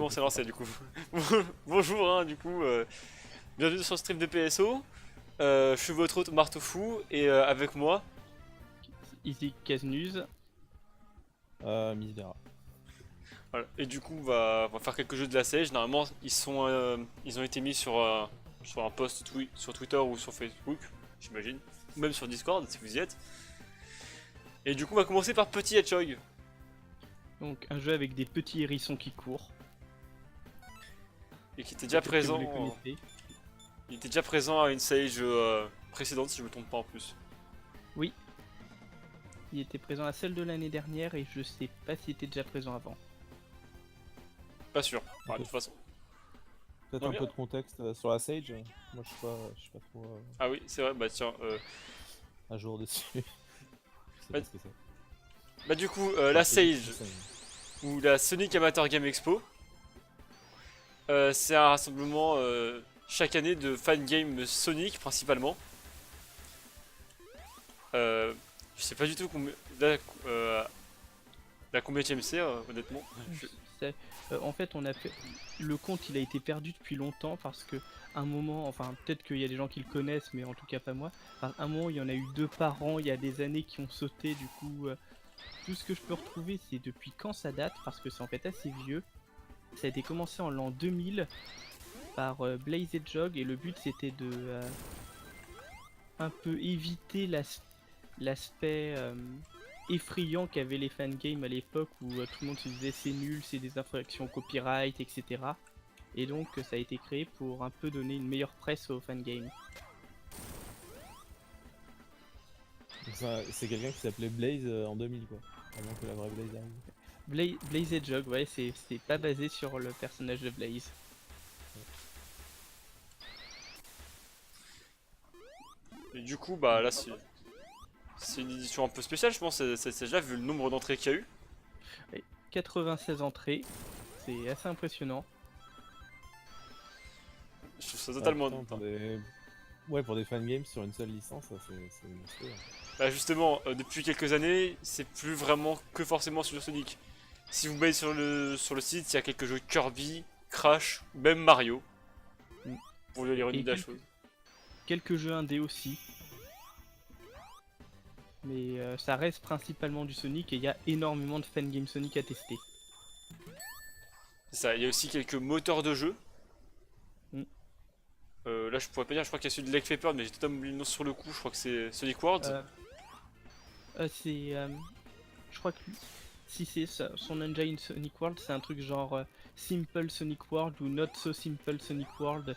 Bon, c'est lancé du coup. Bonjour, hein, du coup, bienvenue sur le stream de PSO. Je suis votre hôte Marteau-Fou et avec moi, Easy Casnuz. Misdera. voilà. Et du coup, on va faire quelques jeux de la Sage. Normalement, ils ont été mis sur un post sur Twitter ou sur Facebook, j'imagine, ou même sur Discord si vous y êtes. Et du coup, on va commencer par Petit Hedgehog. Donc un jeu avec des petits hérissons qui courent. Et qui était déjà Peut-être que vous présent. les connaissez. Il était déjà présent à une Sage précédente, si je me trompe pas en plus. Oui. Il était présent à celle de l'année dernière et je sais pas s'il était déjà présent avant. Pas sûr, Ok. de toute façon. Peut-être Non, un bien. peu de contexte sur la Sage. Moi, je suis pas trop Ah oui, c'est vrai, bah tiens. à jour dessus. Je sais Ouais. pas ce que c'est. Bah du coup, Enfin, la c'est Sage, ou la Sonic Amateur Game Expo, c'est un rassemblement chaque année de fangames Sonic principalement. Je sais pas du tout la combienième c'est, honnêtement. C'est- En fait, on a fait le compte, il a été perdu depuis longtemps parce que un moment, enfin peut-être qu'il y a des gens qui le connaissent, mais en tout cas pas moi. Enfin, un moment, il y en a eu 2 par an. Il y a des années qui ont sauté. Du coup, tout ce que je peux retrouver, c'est depuis quand ça date parce que c'est en fait assez vieux. Ça a été commencé en l'an 2000 par Blaze Hedgehog et le but c'était de un peu éviter l'aspect effrayant qu'avaient les fangames à l'époque où tout le monde se disait c'est nul, c'est des infractions copyright, etc. Et donc ça a été créé pour un peu donner une meilleure presse aux fangames. Donc c'est quelqu'un qui s'appelait Blaze en 2000, quoi. Avant que la vraie Blaze arrive. Blaze Hedgehog, ouais, c'est pas basé sur le personnage de Blaze. Et du coup, bah là, c'est une édition un peu spéciale, je pense, c'est déjà vu le nombre d'entrées qu'il y a eu. Ouais, 96 entrées, c'est assez impressionnant. Je trouve ça Ah, totalement. putain, pour des fangames sur une seule licence, ça, c'est monstrueux. Bah justement, depuis quelques années, c'est plus vraiment que forcément sur Sonic. Si vous voyez sur le site, il y a quelques jeux Kirby, Crash, même Mario. Mm. Pour l'ironie Et de la chose. quelques jeux indés aussi. Mais ça reste principalement du Sonic et il y a énormément de fangame Sonic à tester. C'est ça, il y a aussi quelques moteurs de jeu. Mm. Là, je pourrais pas dire, je crois qu'il y a celui de Lake Paper, mais j'ai totalement oublié le nom sur le coup, je crois que c'est Sonic World. C'est. Je crois que si c'est son engine Sonic World, c'est un truc genre Simple Sonic World ou Not So Simple Sonic World.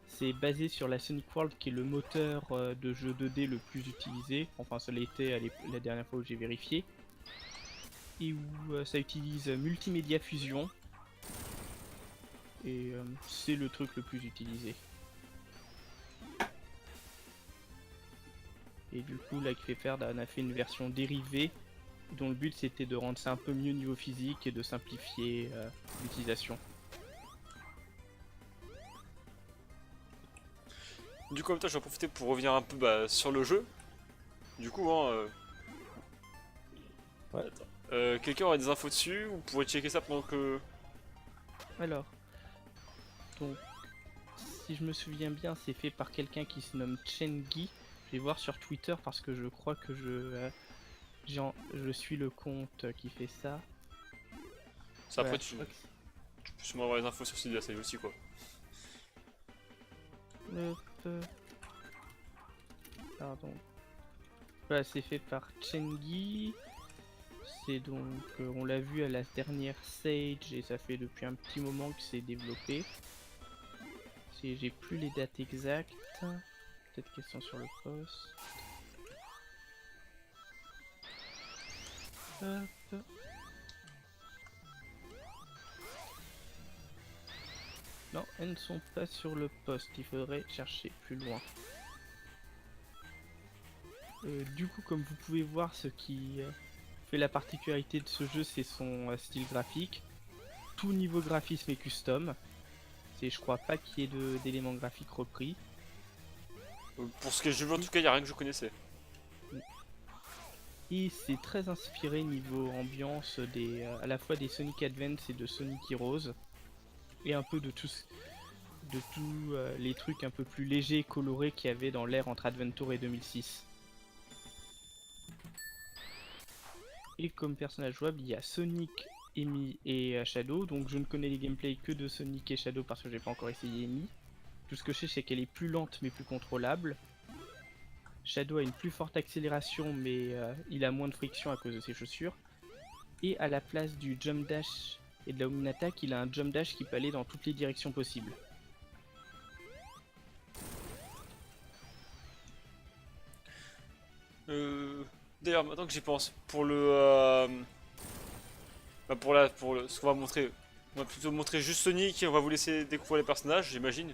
C'est basé sur la Sonic World qui est le moteur de jeu 2D le plus utilisé. Enfin, ça l'était la dernière fois où j'ai vérifié. Et où ça utilise Multimedia Fusion. Et c'est le truc le plus utilisé. Et du coup, là, Pepper en a fait une version dérivée dont le but c'était de rendre ça un peu mieux niveau physique et de simplifier l'utilisation. Du coup, en même temps, je vais en profiter pour revenir un peu sur le jeu. Du coup, hein, Ouais. attends. Quelqu'un aurait des infos dessus, vous pourrez checker ça pendant que. Alors, donc, si je me souviens bien, c'est fait par quelqu'un qui se nomme Chengi. Je vais voir sur Twitter parce que je crois que je suis le compte qui fait ça. Ça, après, Ouais, tu je crois peux sûrement avoir les infos sur le site de la série aussi, quoi. Hop. Pardon. Voilà, c'est fait par Chengi. C'est donc, on l'a vu à la dernière Sage et ça fait depuis un petit moment que c'est développé. J'ai plus les dates exactes. Peut-être qu'elles sont sur le post. Hop. Non, elles ne sont pas sur le post. Il faudrait chercher plus loin. Du coup, comme vous pouvez voir, ce qui fait la particularité de ce jeu, c'est son style graphique. Tout niveau graphisme est custom. Je crois pas qu'il y ait d'éléments graphiques repris. Pour ce que j'ai vu, en tout cas, il n'y a rien que je connaissais. Et c'est très inspiré niveau ambiance à la fois des Sonic Advance et de Sonic Heroes. Et un peu de tous les trucs un peu plus légers et colorés qu'il y avait dans l'ère entre Adventure et 2006. Et comme personnage jouable, il y a Sonic, Amy et Shadow. Donc je ne connais les gameplays que de Sonic et Shadow parce que j'ai pas encore essayé Amy. Tout ce que je sais, c'est qu'elle est plus lente mais plus contrôlable. Shadow a une plus forte accélération mais il a moins de friction à cause de ses chaussures. Et à la place du jump dash et de la Omni Attack, il a un jump dash qui peut aller dans toutes les directions possibles. D'ailleurs, maintenant que j'y pense, pour ce qu'on va montrer, on va plutôt montrer juste Sonic et on va vous laisser découvrir les personnages, j'imagine.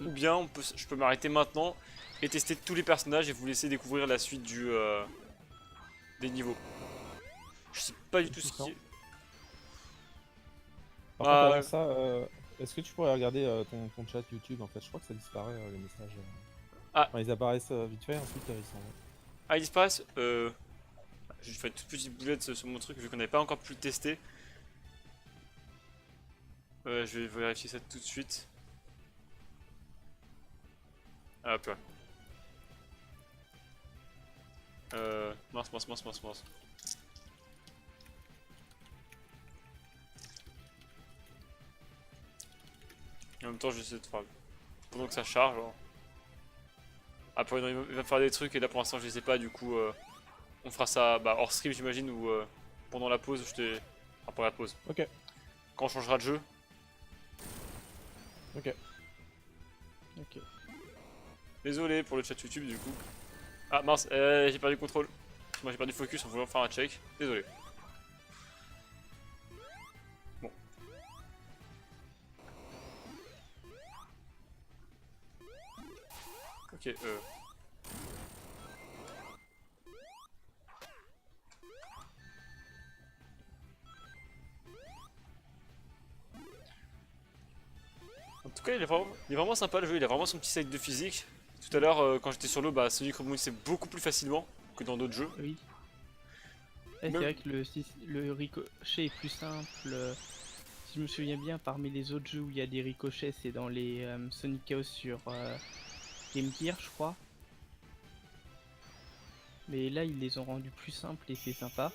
Ou bien je peux m'arrêter maintenant et tester tous les personnages et vous laisser découvrir la suite des niveaux. Je sais pas du tout ce qui est. Par Ah, contre, avant ça, est-ce que tu pourrais regarder ton chat YouTube en fait? Je crois que ça disparaît les messages. Ah. Enfin, ils apparaissent vite fait, ensuite ils s'en vont. Ah, ils disparaissent. J'ai fait une toute petite boulette sur mon truc vu qu'on n'avait pas encore pu le tester. Je vais vérifier ça tout de suite. Ah, hop là. Mince. En même temps, je vais essayer de faire. Pendant que ça charge. Hein. Après, non, il va faire des trucs et là pour l'instant, je les ai pas. Du coup, on fera ça hors stream, j'imagine, ou pendant la pause. Après la pause. Ok, Quand on changera de jeu. ok. Ok. Désolé pour le chat YouTube, du coup. Ah mince, j'ai perdu le contrôle. Moi, j'ai perdu focus en voulant faire un check. Désolé. Bon. Ok, En tout cas, il est vraiment sympa le jeu, il a vraiment son petit side de physique. Tout à l'heure, quand j'étais sur l'eau, Sonic rebondissait beaucoup plus facilement que dans d'autres jeux. Oui. Ouais, c'est Même- vrai que le ricochet est plus simple. Si je me souviens bien, parmi les autres jeux où il y a des ricochets, c'est dans les Sonic Chaos sur Game Gear, je crois. Mais là, ils les ont rendus plus simples et c'est sympa.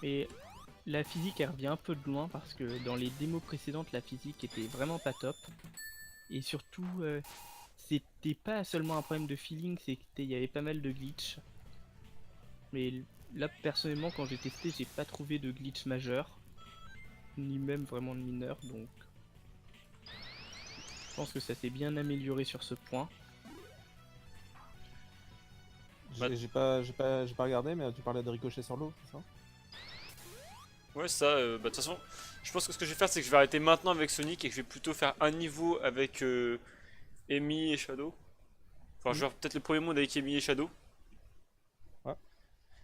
Et la physique, elle revient un peu de loin parce que dans les démos précédentes, la physique était vraiment pas top. Et surtout, c'était pas seulement un problème de feeling, il y avait pas mal de glitch. Mais là, personnellement, quand j'ai testé, j'ai pas trouvé de glitch majeur, ni même vraiment de mineur, donc je pense que ça s'est bien amélioré sur ce point. Bah- J'ai pas regardé, mais tu parlais de ricochet sur l'eau, c'est ça? Ouais, ça, de toute façon, je pense que ce que je vais faire, c'est que je vais arrêter maintenant avec Sonic et que je vais plutôt faire un niveau avec Amy et Shadow. Enfin, je vais faire peut-être le premier monde avec Amy et Shadow. Ouais.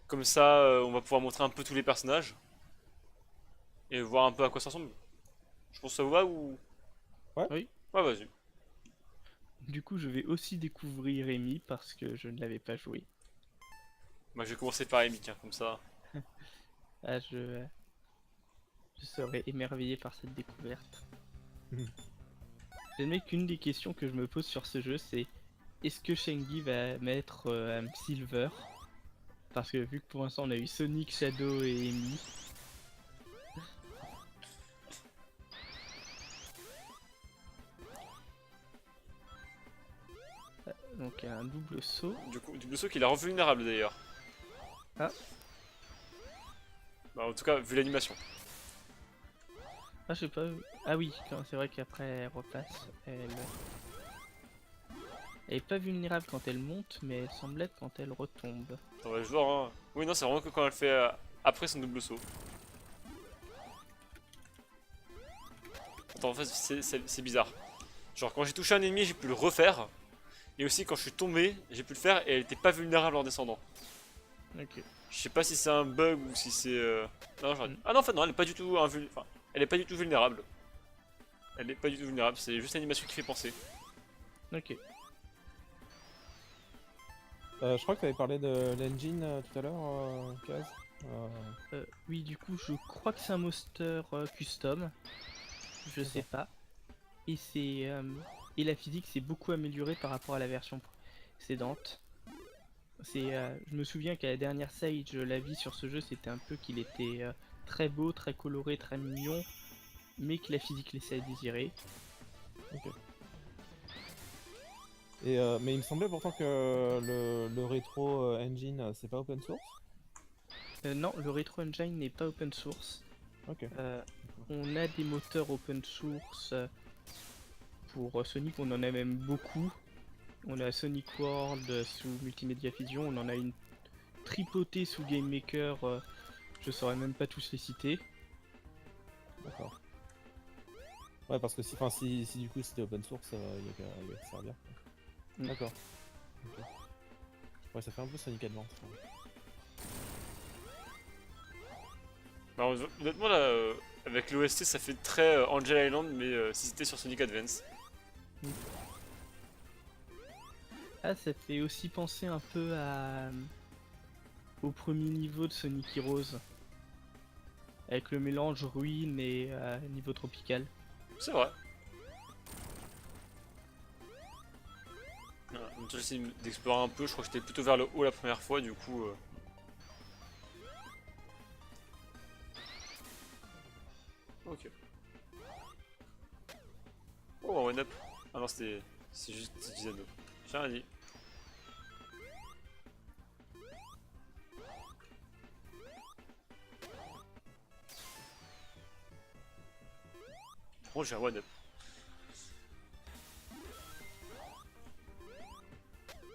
Comme ça, on va pouvoir montrer un peu tous les personnages. Et voir un peu à quoi ça ressemble. Je pense que ça vous va ou. Ouais. Oui. Ouais, vas-y. Du coup, je vais aussi découvrir Amy parce que je ne l'avais pas joué. Moi, je vais commencer par Amy, tiens, comme ça. Ah, je serais émerveillé par cette découverte. Mhm. J'admets qu'une des questions que je me pose sur ce jeu, c'est est-ce que Shengi va mettre Silver? Parce que vu que pour l'instant on a eu Sonic, Shadow et Amy. Donc un double saut. Du coup, du saut qu'il a vulnérable d'ailleurs. Ah. Bah, en tout cas, vu l'animation. Ah, je sais pas. Ah oui, c'est vrai qu'après elle repasse. Elle est pas vulnérable quand elle monte, mais elle semble être quand elle retombe. On va voir, hein. Oui, non, c'est vraiment que quand elle fait après son double saut. Attends, en fait, c'est bizarre. Genre, quand j'ai touché un ennemi, j'ai pu le refaire. Et aussi, quand je suis tombé, j'ai pu le faire et elle était pas vulnérable en descendant. Ok. Je sais pas si c'est un bug ou si c'est. Non, Ah non, en fait, non, elle est pas du tout enfin, elle est pas du tout vulnérable. Elle est pas du tout vulnérable, c'est juste l'animation qui fait penser. Ok. Je crois que tu avais parlé de l'engine tout à l'heure, Kaz. Oui, du coup, je crois que c'est un monster custom, je sais D'accord. pas. Et et la physique s'est beaucoup améliorée par rapport à la version précédente. Je me souviens qu'à la dernière Sage, l'avis sur ce jeu, c'était un peu qu'il était très beau, très coloré, très mignon, mais que la physique laissait à désirer. Ok. Mais il me semblait pourtant que le rétro engine, c'est pas open source. Non, le Retro Engine n'est pas open source. Ok. Euh, on a des moteurs open source pour Sonic, on en a même beaucoup. On a Sonic World sous Multimedia Fusion, on en a une tripotée sous Game Maker, je saurais même pas tous les citer. D'accord. Ouais, parce que si du coup c'était open source, y a qu'à servir. Mm. D'accord. Ok. Ouais, ça fait un peu Sonic Advance. Bah, honnêtement, là, avec l'OST, ça fait très Angel Island, mais si c'était sur Sonic Advance. Ah, ça fait aussi penser un peu au premier niveau de Sonic Heroes, avec le mélange ruine et niveau tropical. C'est vrai. Voilà, donc j'ai essayé d'explorer un peu, je crois que j'étais plutôt vers le haut la première fois, du coup. Ok. Oh, un one up. Ah non, c'est juste Zeno. J'ai rien dit. Oh, j'ai un one up.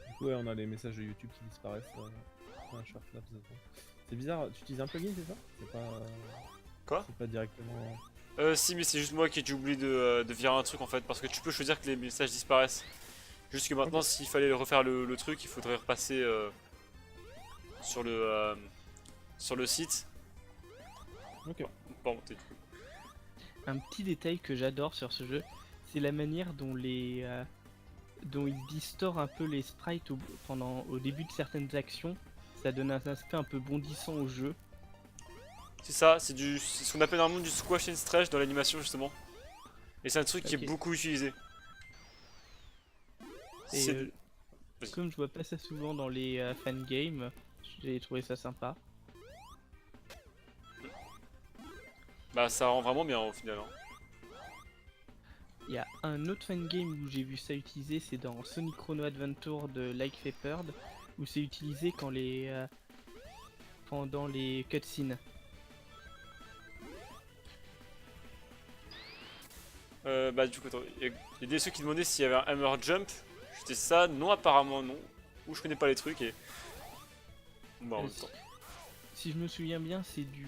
Du coup, ouais, on a les messages de YouTube qui disparaissent. Sharpnaps, c'est bizarre, tu utilises un plugin, c'est ça? Quoi? C'est pas directement. Si, mais c'est juste moi qui ai dû oublier de virer un truc en fait, parce que tu peux choisir que les messages disparaissent. Juste que maintenant, Ok. s'il fallait refaire le truc, il faudrait repasser sur sur le site. Ok. Bon, t'es du coup. Un petit détail que j'adore sur ce jeu, c'est la manière dont il distord un peu les sprites au début de certaines actions. Ça donne un aspect un peu bondissant au jeu. C'est ça, c'est ce qu'on appelle normalement du squash and stretch dans l'animation justement. Et c'est un truc qui est Ok. beaucoup utilisé. Et C'est... Vas-y. comme je vois pas ça souvent dans les fangames, j'ai trouvé ça sympa. Bah ça rend vraiment bien au final. Hein. Il y a un autre fangame où j'ai vu ça utilisé, c'est dans Sonic Chrono Adventure de Like Peppered, où c'est utilisé pendant les cutscenes. Bah du coup, attends, il y a des ceux qui demandaient s'il y avait un hammer jump. J'étais ça, non apparemment non. Ou je connais pas les trucs et... Bah en même temps. Si je me souviens bien, c'est du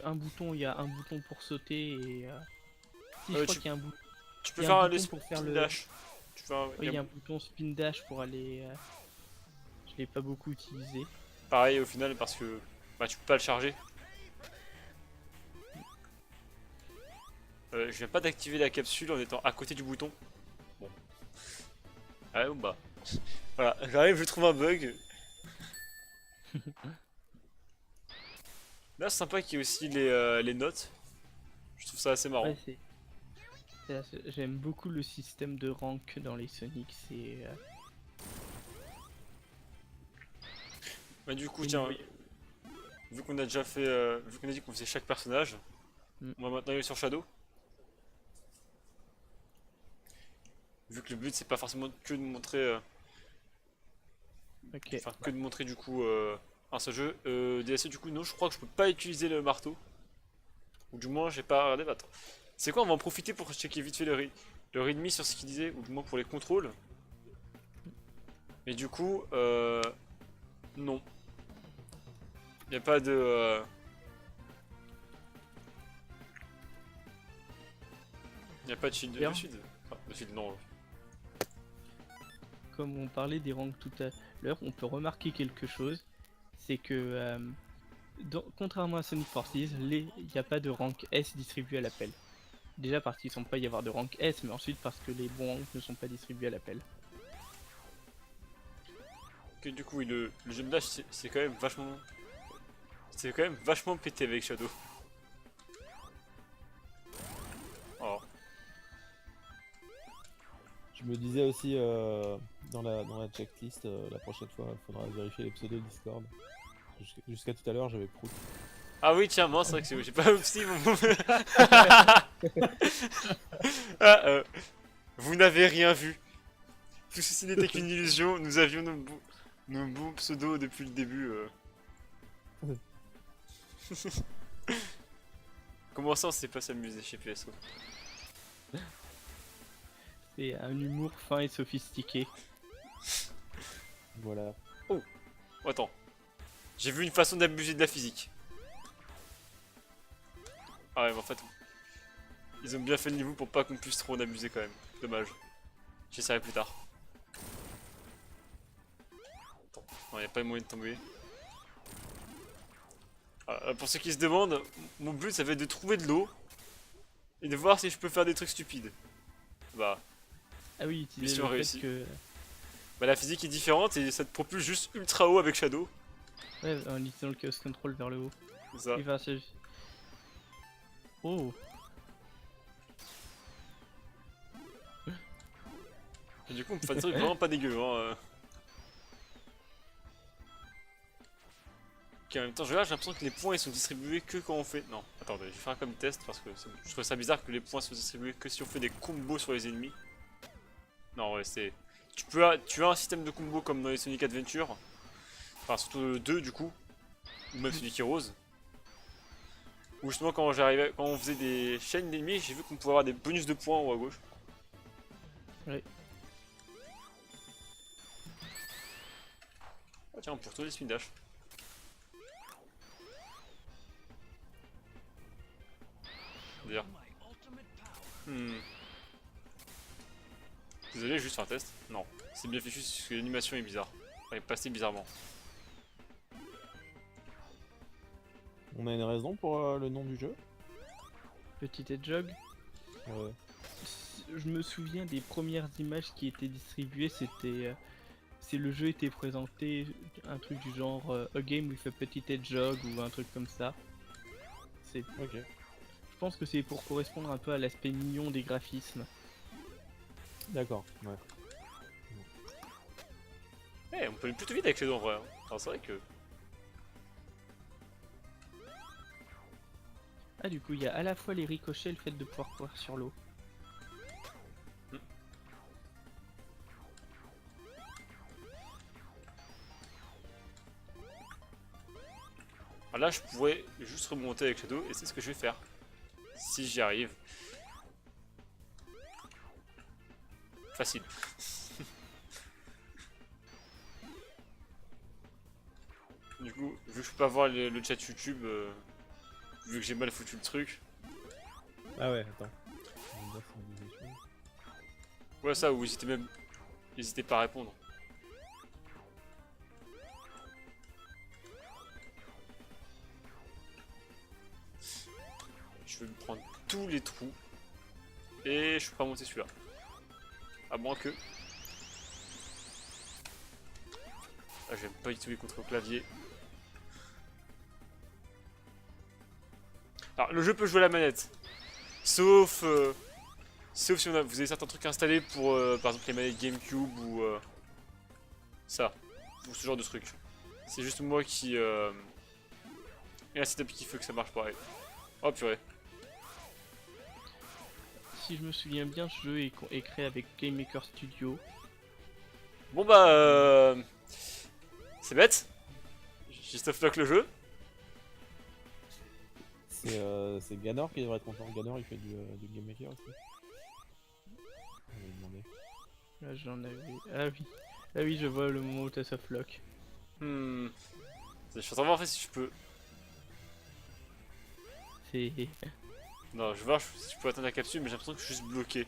un bouton, il y a un bouton pour sauter et si je crois Tu, qu'il y a tu il peux y a faire un un bouton pour faire spin le dash. Tu fais un... oui, il y a un bouton spin dash pour aller je l'ai pas beaucoup utilisé. Pareil au final parce que bah, tu peux pas le charger. Je viens pas d'activer la capsule en étant à côté du bouton. Bon. Ouais, bon bah. Voilà, j'arrive, je trouve un bug. Là, c'est sympa qu'il y ait aussi les notes. Je trouve ça assez marrant. Ouais, j'aime beaucoup le système de rank dans les Sonic, Bah, du coup, et tiens, niveau- vu qu'on a déjà fait. Vu qu'on a dit qu'on faisait chaque personnage, Mm. on va maintenant aller sur Shadow. Vu que le but c'est pas forcément que de montrer. Ok. Enfin, que de montrer du coup un seul jeu. DLC, du coup, non, je crois que je peux pas utiliser le marteau. Ou du moins, j'ai pas regardé. Bah, attends. C'est quoi, on va en profiter pour checker vite fait le readme sur ce qu'il disait, ou du moins pour les contrôles. Et du coup, non. Il n'y a pas de. Il n'y a pas de shield. Bien. De shield. Enfin, de shield, non. Comme on parlait des ranks tout à l'heure, on peut remarquer quelque chose, c'est que contrairement à Sonic Forces, il n'y a pas de rank S distribué à l'appel. Déjà parce qu'il ne semble pas y avoir de rank S, mais ensuite parce que les bons ranks ne sont pas distribués à l'appel. que du coup, oui, le jeu de dash, c'est quand même vachement... C'est quand même vachement pété avec Shadow. Oh. Je me disais aussi dans la checklist, la prochaine fois, il faudra vérifier les pseudos Discord. Jusqu'à tout à l'heure, j'avais Prout. Ah oui, tiens, moi, c'est vrai que j'ai pas aussi mon... Ah, vous n'avez rien vu. Tout ceci n'était qu'une illusion, nous avions nos bons pseudos depuis le début. Comment ça, on sait pas s'amuser chez PSO? C'est un humour fin et sophistiqué. Voilà. Oh, attends. J'ai vu une façon d'abuser de la physique. Ah ouais, mais en fait... Ils ont bien fait le niveau pour pas qu'on puisse trop en abuser quand même. Dommage. J'essaierai plus tard. Attends, non, y a pas moyen de tomber. Pour ceux qui se demandent, mon but ça va être de trouver de l'eau et de voir si je peux faire des trucs stupides. Bah, Ah oui, tu disais Mission le fait réussie. que... bah la physique est différente et ça te propulse juste ultra haut avec Shadow. Ouais, en utilisant le Chaos Control vers le haut. C'est ça. Et enfin, oh, Et du coup on peut faire des trucs vraiment pas dégueux. Hein. Ok, en même temps, j'ai l'impression que les points ils sont distribués que quand on fait. Non, attendez, je vais faire comme test parce que je trouve ça bizarre que les points soient distribués que si on fait des combos sur les ennemis. Non, ouais, c'est. Tu as un système de combo comme dans les Sonic Adventure. Enfin, surtout le 2 du coup. Ou même Sonic Heroes. Où justement, quand on faisait des chaînes d'ennemis, j'ai vu qu'on pouvait avoir des bonus de points en haut à gauche. ouais. Ah, tiens, on peut retourner spin dash. D'ailleurs. Désolé, juste faire un test. Non, c'est bien fichu parce que l'animation est bizarre. Elle est passée bizarrement. On a une raison pour le nom du jeu? Petit Hedgehog. Ouais. Je me souviens des premières images qui étaient distribuées, c'était... c'est le jeu était présenté, un truc du genre A Game with a Petit Hedgehog ou un truc comme ça. C'est... Ok. Je pense que c'est pour correspondre un peu à l'aspect mignon des graphismes. D'accord. Ouais. Eh, on peut aller plutôt vite avec Shadow en vrai. Hein. Alors c'est vrai que... Ah du coup il y a à la fois les ricochets et le fait de pouvoir courir sur l'eau. Ah, là je pourrais juste remonter avec Shadow et c'est ce que je vais faire. Si j'y arrive. Facile. Du coup, vu que je peux pas voir le chat YouTube, vu que j'ai mal foutu le truc. Ah ouais, attends. Ouais, ça, ou n'hésitez pas à répondre. Je vais me prendre tous les trous. Et je peux pas monter celui-là. À moins que... Ah, j'aime pas du tout les contre au clavier. Alors, le jeu peut jouer à la manette. Sauf si vous avez certains trucs installés pour, par exemple, les manettes GameCube ou... ça. Ou ce genre de truc. C'est juste moi qui... Et un setup qui fait que ça marche pareil. Oh purée. Si je me souviens bien, ce jeu est créé avec Game Maker Studio. Bon bah... c'est bête. J'ai stufflock le jeu. C'est Ganor qui devrait être content. Ganor il fait du Game Maker aussi. On va lui demander. Là j'en avais... Ah oui. Ah oui, je vois le moment où t'as softlock. Je suis en train de voir en fait si je peux... C'est... Non, je vais voir si je peux atteindre la capsule, mais j'ai l'impression que je suis juste bloqué.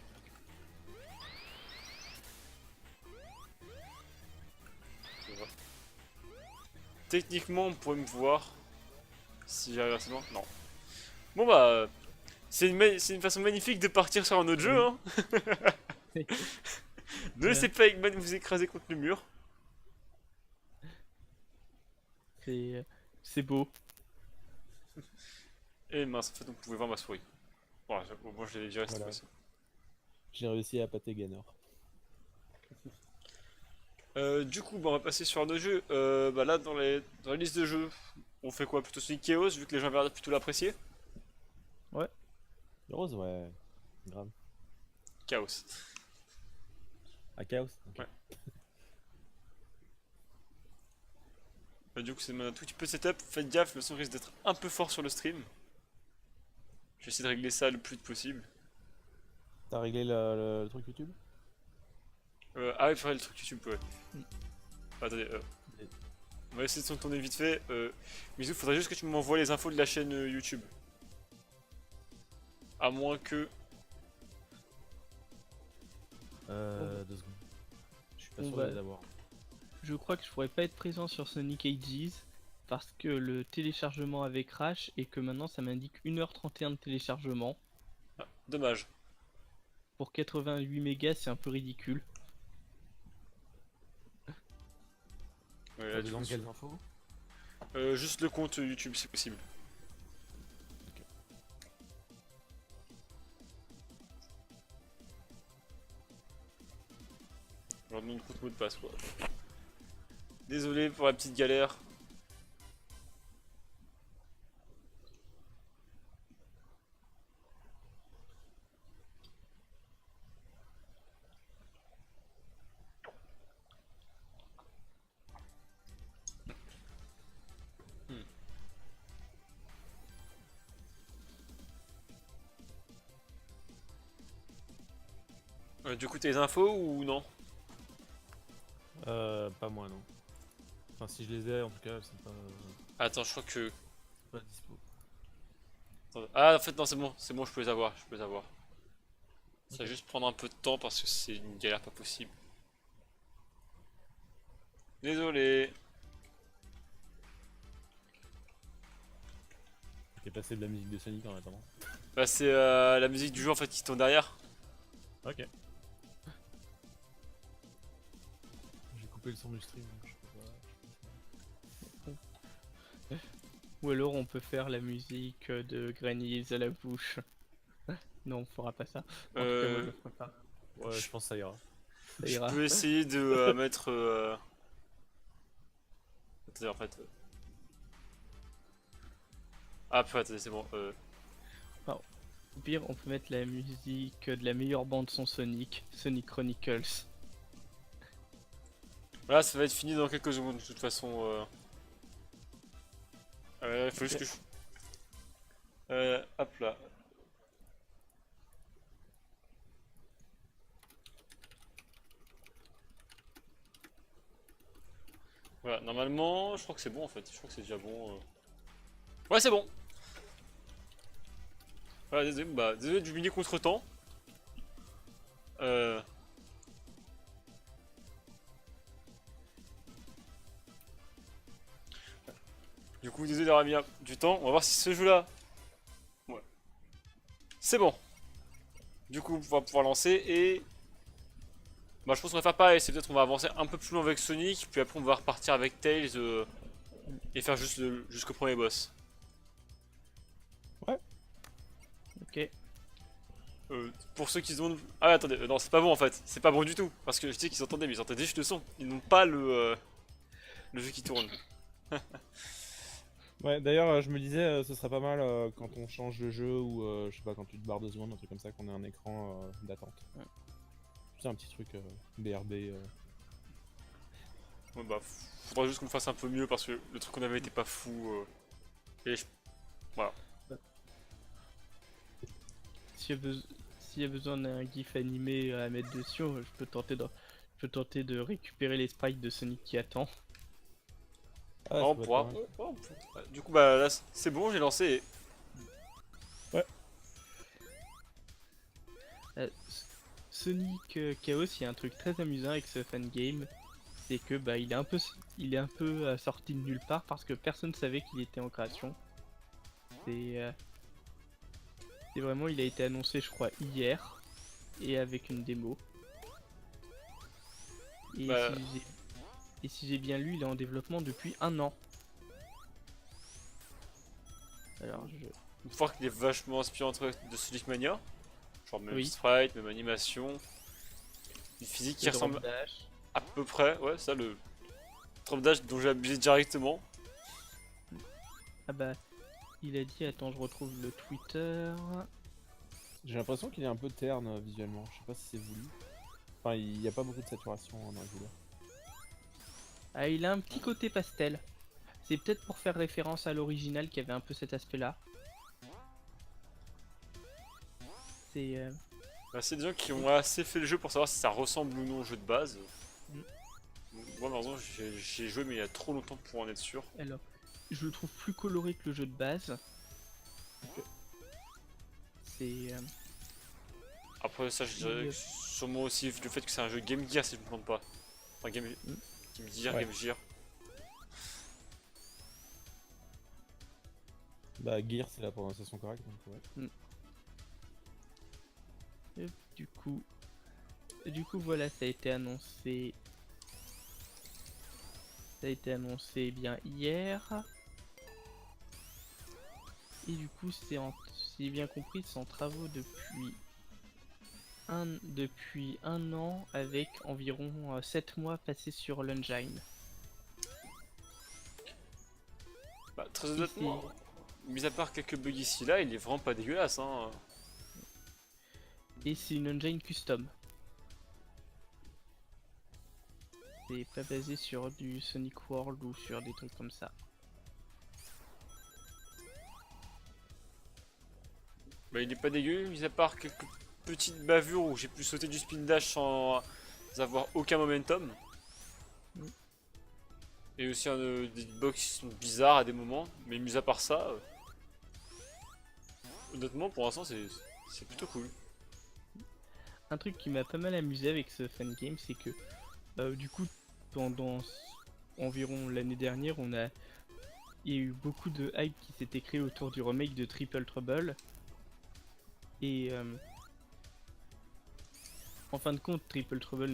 Je vois. Techniquement, on pourrait me voir si j'arrive assez loin. Non. Bon bah, c'est une façon magnifique de partir sur un autre jeu, hein. Ne laissez pas Eggman vous écraser contre le mur. c'est beau. Et mince, en fait, on pouvait voir ma souris. Bon, au moins, je l'ai viré cette Voilà. fois-ci. J'ai réussi à pâter Gainer. Du coup, bah, on va passer sur un autre jeu. Bah, là, dans les listes de jeux, on fait quoi? Plutôt celui Chaos, vu que les gens verraient plutôt l'apprécier? Ouais. Le rose, ouais. Grave. Chaos. À Chaos. Ok. Ouais. Du coup, c'est un tout petit peu de setup. Faites gaffe, le son risque d'être un peu fort sur le stream. Je vais essayer de régler ça le plus vite possible. T'as réglé le truc YouTube? Ah, ouais, il faudrait le truc YouTube, ouais. Mm. Attendez, on va essayer de s'en tourner vite fait. Bisous, faudrait juste que tu m'envoies les infos de la chaîne YouTube. À moins que. 2 secondes. Je suis pas On sûr va- d'avoir. Je crois que je pourrais pas être présent sur Sonic Ages parce que le téléchargement avait crash et que maintenant ça m'indique 1h31 de téléchargement. Ah, dommage. Pour 88 mégas, c'est un peu ridicule. Ouais, là, T'as du besoin coup, de quelles infos? juste le compte YouTube si possible. Je leur demande compte mot de passe quoi. Désolé pour la petite galère. Du coup, t'as les infos ou non? Pas moi, non. Enfin, si je les ai, en tout cas, elles sont Attends, je crois que. pas dispo. Attends. Ah, en fait, non, c'est bon, je peux les avoir. Je peux les avoir. Ça va juste prendre un peu de temps parce que c'est une galère pas possible. Désolé. T'es passé de la musique de Sonic en attendant. Bah, c'est la musique du jeu en fait qui tourne derrière. Ok. J'ai coupé le son du stream, donc je peux pas. Ou alors on peut faire la musique de Granny à la bouche. Non, on fera pas ça. En tout cas, moi je le ferai pas. Ouais, je pense que ça ira. Ça Je ira. peux essayer de mettre. Attendez, en fait. Ah, attendez, c'est bon. Au pire, on peut mettre la musique de la meilleure bande son Sonic, Sonic Chronicles. Là, ça va être fini dans quelques secondes de toute façon. Il faut juste que je. Hop là. Voilà, normalement, je crois que c'est bon en fait. Je crois que c'est déjà bon. Ouais, c'est bon. Voilà, désolé du mini contre-temps. Euh... Du coup, désolé d'avoir mis du temps. On va voir si ce jeu-là. Ouais. C'est bon. Du coup, on va pouvoir lancer et. Bah, je pense qu'on va faire pareil. C'est peut-être on va avancer un peu plus loin avec Sonic. Puis après, on va repartir avec Tails et faire juste jusqu'au premier boss. Ok. Pour ceux qui se demandent. Ah, attendez, non, c'est pas bon en fait. C'est pas bon du tout. Parce que je sais qu'ils entendaient, mais ils entendaient juste le son. Ils n'ont pas le jeu qui tourne. Ouais, d'ailleurs, je me disais, ce serait pas mal quand on change de jeu ou je sais pas, quand tu te barres 2 secondes, un truc comme ça, qu'on ait un écran d'attente. Ouais. C'est un petit truc BRB. Ouais, bah, faudra juste qu'on fasse un peu mieux parce que le truc qu'on avait était pas fou. Et voilà. S'il y a besoin d'un gif animé à mettre dessus, je peux tenter de récupérer les sprites de Sonic qui attend. Ah, Ah, ça on peut être pourra. pas mal. Ouais, du coup, bah là, c'est bon, j'ai lancé. Sonic Chaos, il y a un truc très amusant avec ce fan game, c'est que bah il est un peu sorti de nulle part parce que personne savait qu'il était en création. C'est vraiment, il a été annoncé je crois hier et avec une démo. Et Bah. si j'ai bien lu, il est en développement depuis 1 an. Alors, Une fois qu'il est vachement inspiré de Sonic Mania. Genre même Oui. sprite, même animation. Une physique qui le drop ressemble dash. à peu près, ouais, ça, le drop dash dont j'ai abusé directement. Ah bah, il a dit, attends, je retrouve le Twitter. J'ai l'impression qu'il est un peu terne visuellement. Je sais pas si c'est voulu. Enfin, il n'y a pas beaucoup de saturation dans le vidéo. Ah, il a un petit côté pastel. C'est peut-être pour faire référence à l'original qui avait un peu cet aspect-là. C'est... Bah, c'est des gens qui ont assez fait le jeu pour savoir si ça ressemble ou non au jeu de base. Mm. Moi, par exemple, j'ai joué, mais il y a trop longtemps pour en être sûr. Alors, je le trouve plus coloré que le jeu de base. C'est... Après, ça, je dirais que sûrement aussi le fait que c'est un jeu Game Gear, si je me trompe pas. Enfin, Game Gear, Ouais. Game Gear. Bah, Gear, c'est la prononciation correcte. Donc, ouais. Et du coup, voilà, ça a été annoncé. Ça a été annoncé bien hier. Et du coup, si j'ai bien compris, c'est en travaux depuis un an avec environ 7 mois passés sur l'engine. Bah, très Et honnêtement, mis à part quelques bugs ici là, il est vraiment pas dégueulasse, hein. c'est une engine custom. C'est pas basé sur du Sonic World ou sur des trucs comme ça. Bah, il est pas dégueu, mis à part quelques petites bavures où j'ai pu sauter du spin dash sans avoir aucun momentum. Mm. Et aussi des box qui sont bizarres à des moments, mais mis à part ça, honnêtement pour l'instant c'est plutôt cool. Un truc qui m'a pas mal amusé avec ce fan game, c'est que du coup, pendant environ l'année dernière, il y a eu beaucoup de hype qui s'était créé autour du remake de Triple Trouble. Et en fin de compte, Triple Trouble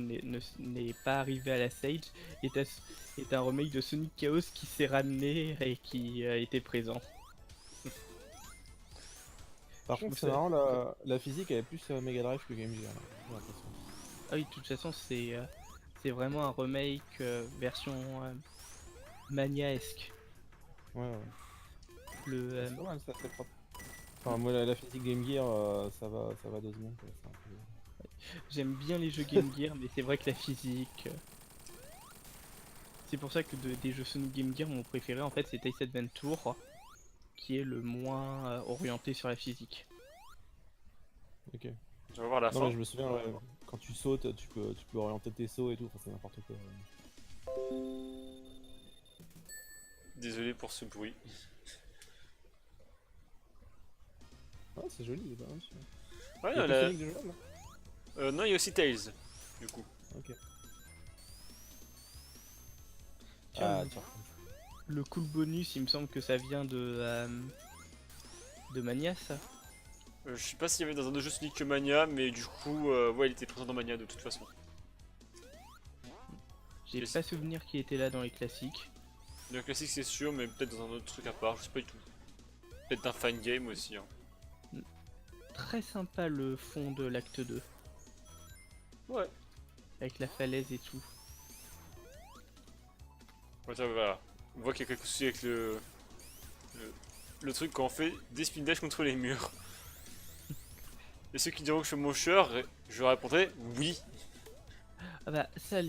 n'est pas arrivé à la Sage, est un remake de Sonic Chaos qui s'est ramené et qui a été présent. Par Je contre, trouve c'est ça- marrant, la physique elle est plus Mega Drive que Game Gear. Là, j'ai l'impression. Ah oui, de toute façon, c'est vraiment un remake version Mania-esque. Ouais, ouais. C'est pas mal, ça, c'est propre. Enfin, moi, la physique Game Gear, ça va 2 secondes. Quoi. C'est un peu- J'aime bien les jeux Game Gear, mais c'est vrai que la physique. C'est pour ça que des jeux Sonic Game Gear, mon préféré en fait, c'est Ace Adventure, qui est le moins orienté sur la physique. Ok. On va voir la Non, fin. mais je me souviens, ouais, quand tu sautes, tu peux orienter tes sauts et tout. Enfin, c'est n'importe quoi. Désolé pour ce bruit. Ouais, c'est joli, il est pas mal. Ouais, Il y a non, que Sonic de jeu là. non, il y a aussi Tails, du coup. Ok. Tiens, Ah, tiens. le cool bonus, il me semble que ça vient de Mania, ça. Je sais pas s'il y avait dans un autre jeu Sonic que Mania, mais du coup, ouais, il était présent dans Mania de toute façon. J'ai Yes. pas souvenir qu'il était là dans les classiques. Le classique c'est sûr, mais peut-être dans un autre truc à part, je sais pas du tout. Peut-être un fan game aussi. Hein. Très sympa le fond de l'acte 2, Ouais. avec la falaise et tout. Ouais, ça, voilà. On voit qu'il y a quelques soucis avec le truc quand on fait des spin dash contre les murs. Et ceux qui diront que je suis mocheur, je leur répondrai oui. Ah bah ça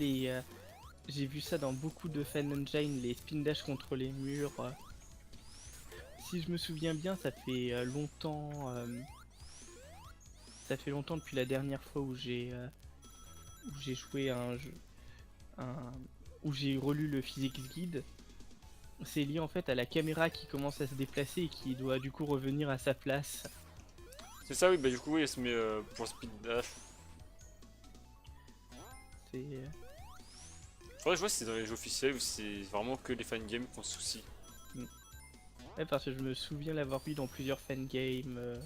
j'ai vu ça dans beaucoup de fan engine, les spin dash contre les murs. Si je me souviens bien, ça fait longtemps. Ça fait longtemps depuis la dernière fois où j'ai joué à un jeu, où j'ai relu le Physics Guide. C'est lié en fait à la caméra qui commence à se déplacer et qui doit du coup revenir à sa place. C'est ça, oui, bah du coup, oui, elle se met pour le speed dash. C'est Faudrait que je vois si c'est dans les jeux officiels ou si c'est vraiment que les fangames qui ont ce souci. ouais, parce que je me souviens l'avoir vu dans plusieurs fangames.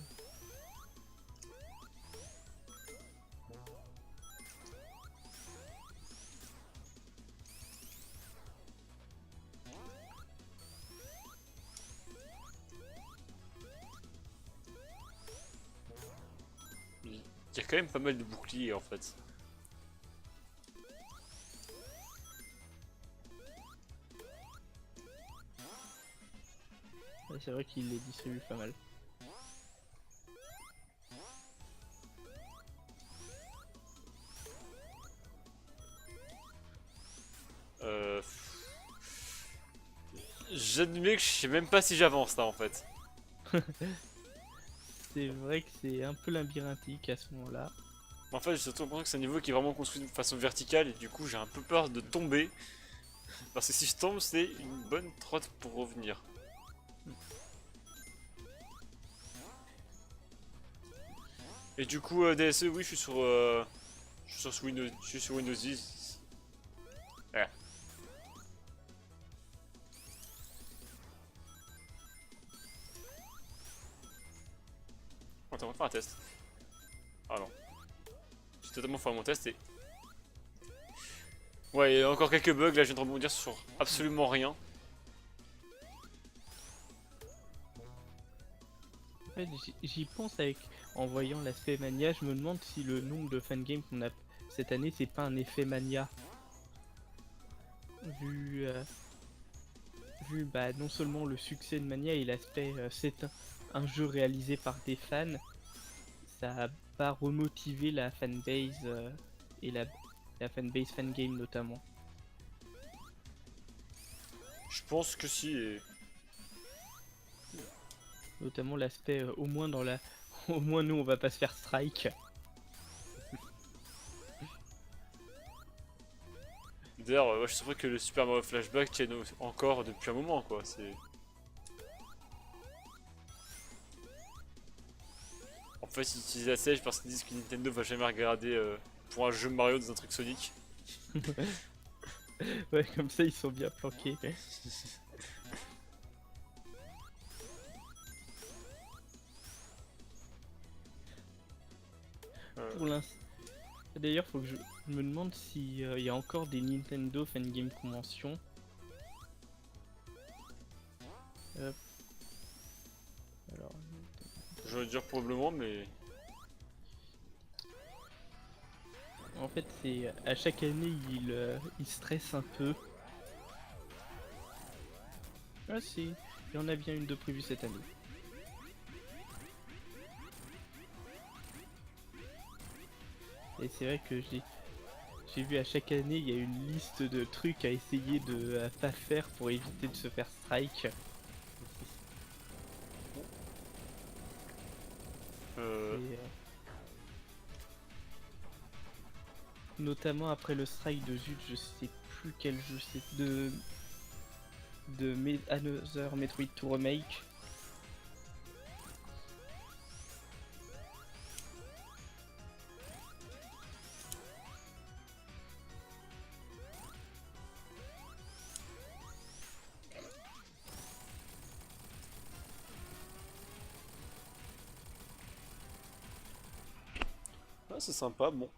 Il y a quand même pas mal de boucliers en fait. Ouais, c'est vrai qu'il les distribue pas mal. Euh... J'admets que je sais même pas si j'avance là en fait. C'est vrai que c'est un peu labyrinthique à ce moment-là. En fait, j'ai surtout l'impression que c'est un niveau qui est vraiment construit de façon verticale et du coup j'ai un peu peur de tomber. Parce que si je tombe, c'est une bonne trotte pour revenir. Et du coup, DSE, oui, je suis sur Windows, je suis sur Windows 10. Ouais. Attends, on va faire un test. Ah non. J'ai totalement fait mon test et... Ouais, il y a encore quelques bugs, là je viens de rebondir sur absolument rien. En fait, j'y pense en voyant l'aspect mania, je me demande si le nombre de fangames qu'on a cette année, c'est pas un effet mania. Vu, bah, non seulement le succès de Mania et l'aspect c'est un jeu réalisé par des fans, ça a pas remotivé la fanbase et la fanbase fangame notamment. Je pense que si. Notamment l'aspect au moins dans la au moins nous on va pas se faire strike. D'ailleurs, ouais, je suis surpris que le Super Mario Flashback tienne encore depuis un moment quoi. C'est... En fait, ils utilisent la sèche parce qu'ils disent que Nintendo va jamais regarder pour un jeu Mario dans un truc Sonic. Ouais, comme ça ils sont bien planqués. Pour l'instant. D'ailleurs, faut que je me demande s'il y a encore des Nintendo Fangame Convention. Hop. Alors, Je veux dire probablement, mais... en fait, c'est à chaque année, il stresse un peu. Ah si, il y en a bien une de prévue cette année. Et c'est vrai que j'ai vu à chaque année, il y a une liste de trucs à essayer de pas faire pour éviter de se faire strike. Notamment après le strike de Zut, je sais plus quel jeu c'est, Another Metroid to Remake. Ah, c'est sympa, bon.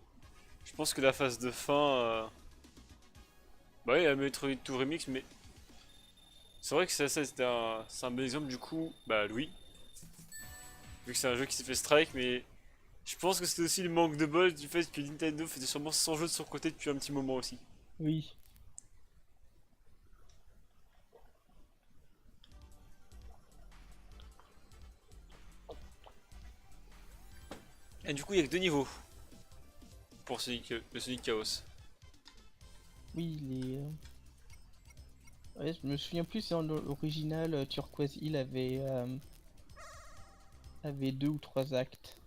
Je pense que la phase de fin... Bah oui, il y a Metroid 2 Remix, mais... C'est vrai que c'est un bon exemple du coup, bah Louis. Vu que c'est un jeu qui s'est fait strike, mais... Je pense que c'était aussi le manque de bol du fait que Nintendo faisait sûrement 100 jeux de son côté depuis un petit moment aussi. Oui. Et du coup, il y a que deux niveaux pour le Sonic Chaos. Oui, ouais, je me souviens plus si dans l'original Turquoise Hill avait 2 ou 3 actes.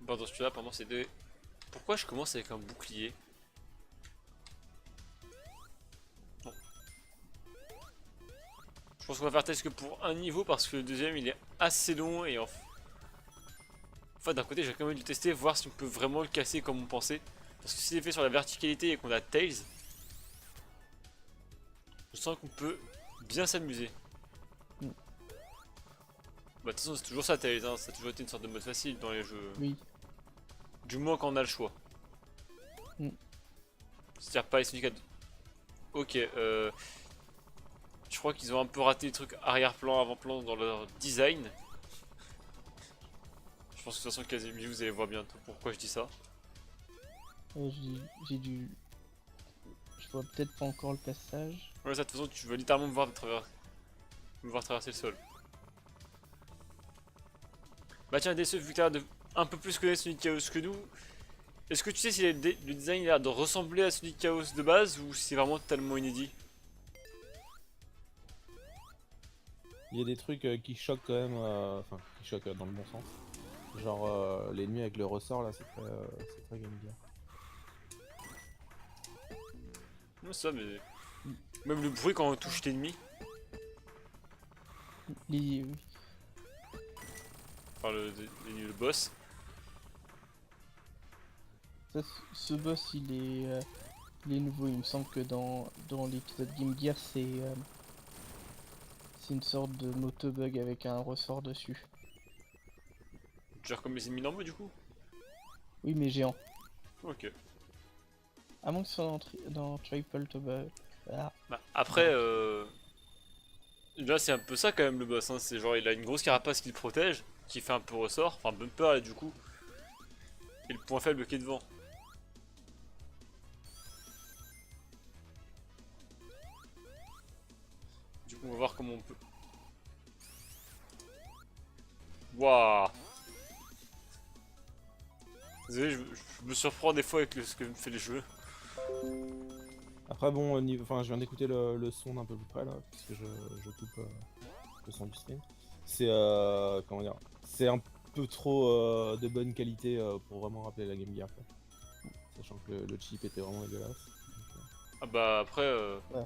Bon, dans celui-là, pendant ces deux... Pourquoi je commence avec un bouclier? Bon. Je pense qu'on va faire test que pour un niveau parce que le deuxième il est assez long et en fait d'un côté j'ai quand même dû tester, voir si on peut vraiment le casser comme on pensait. Parce que s'il est fait sur la verticalité et qu'on a Tails, je sens qu'on peut bien s'amuser. Mm. Bah de toute façon c'est toujours ça Tails, hein. Ça a toujours été une sorte de mode facile dans les jeux. Oui. Du moins quand on a le choix. Mm. C'est-à-dire pas les Sonic à... Ok, je crois qu'ils ont un peu raté les trucs arrière-plan, avant-plan dans leur design. Je pense que de toute façon, Casimir, vous allez voir bientôt pourquoi je dis ça. J'ai dû. Je vois peut-être pas encore le passage. Ouais, ça, de toute façon, tu vas littéralement me voir traverser le sol. Bah tiens, DC, vu que t'as l'air de un peu plus connaître Sonic Chaos que nous, est-ce que tu sais si le design a l'air de ressembler à Sonic Chaos de base ou si c'est vraiment totalement inédit? Il y a des trucs qui choquent quand même, enfin qui choquent dans le bon sens. Genre l'ennemi avec le ressort là, c'est très Game Gear. Non, ça, mais. Même le bruit quand on touche l'ennemi, Oui. enfin le boss. Ça, ce boss il est nouveau. Il me semble que dans l'épisode Game Gear c'est une sorte de motobug avec un ressort dessus. Genre comme les ennemis normaux du coup. Oui, mais géant. Ok. À moins que ce soit dans Triple Tobug. Ah, Bah, après, là c'est un peu ça quand même le boss, hein. C'est genre il a une grosse carapace qui le protège, qui fait un peu ressort, enfin bumper et du coup. Et le point faible qui est devant. Du coup on va voir comment on peut. Waouh. Désolé, je me surprends des fois avec ce que me fait le jeu. Après bon, enfin je viens d'écouter le son d'un peu plus près là, parce que je coupe le son du stream. C'est comment dire, c'est un peu trop de bonne qualité pour vraiment rappeler la Game Gear quoi. Sachant que le chip était vraiment dégueulasse. Ah bah après, Ouais.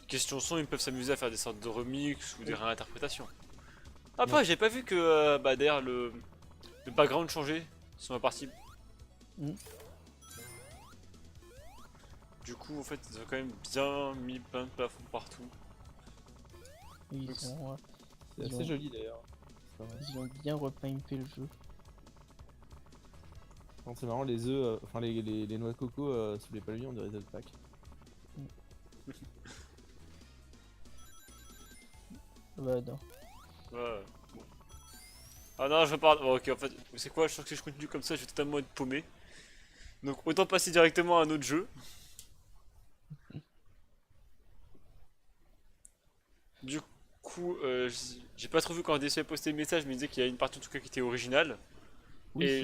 question son, ils peuvent s'amuser à faire des sortes de remix ou des réinterprétations. Après, Ouais. j'ai pas vu que bah, derrière le background changeait sur ma partie. Mm. Du coup, en fait, ils ont quand même bien mis plein de plafonds partout. ils Oups. ont, C'est Ils assez ont- joli d'ailleurs. C'est pas mal. ils ont bien repimpé le jeu. Non, c'est marrant, les œufs, enfin les noix de coco sous les palmiers, on dirait des œufs de Pâques. Bah non. Ouais, bon. Ah non, je veux pas. Bon, ok, en fait, c'est quoi? Je sens que si je continue comme ça, je vais totalement être paumé. Donc, autant passer directement à un autre jeu. Du coup, j'ai pas trop vu quand DC a posté le message, mais il disait qu'il y a une partie en tout cas qui était originale. Oui, Et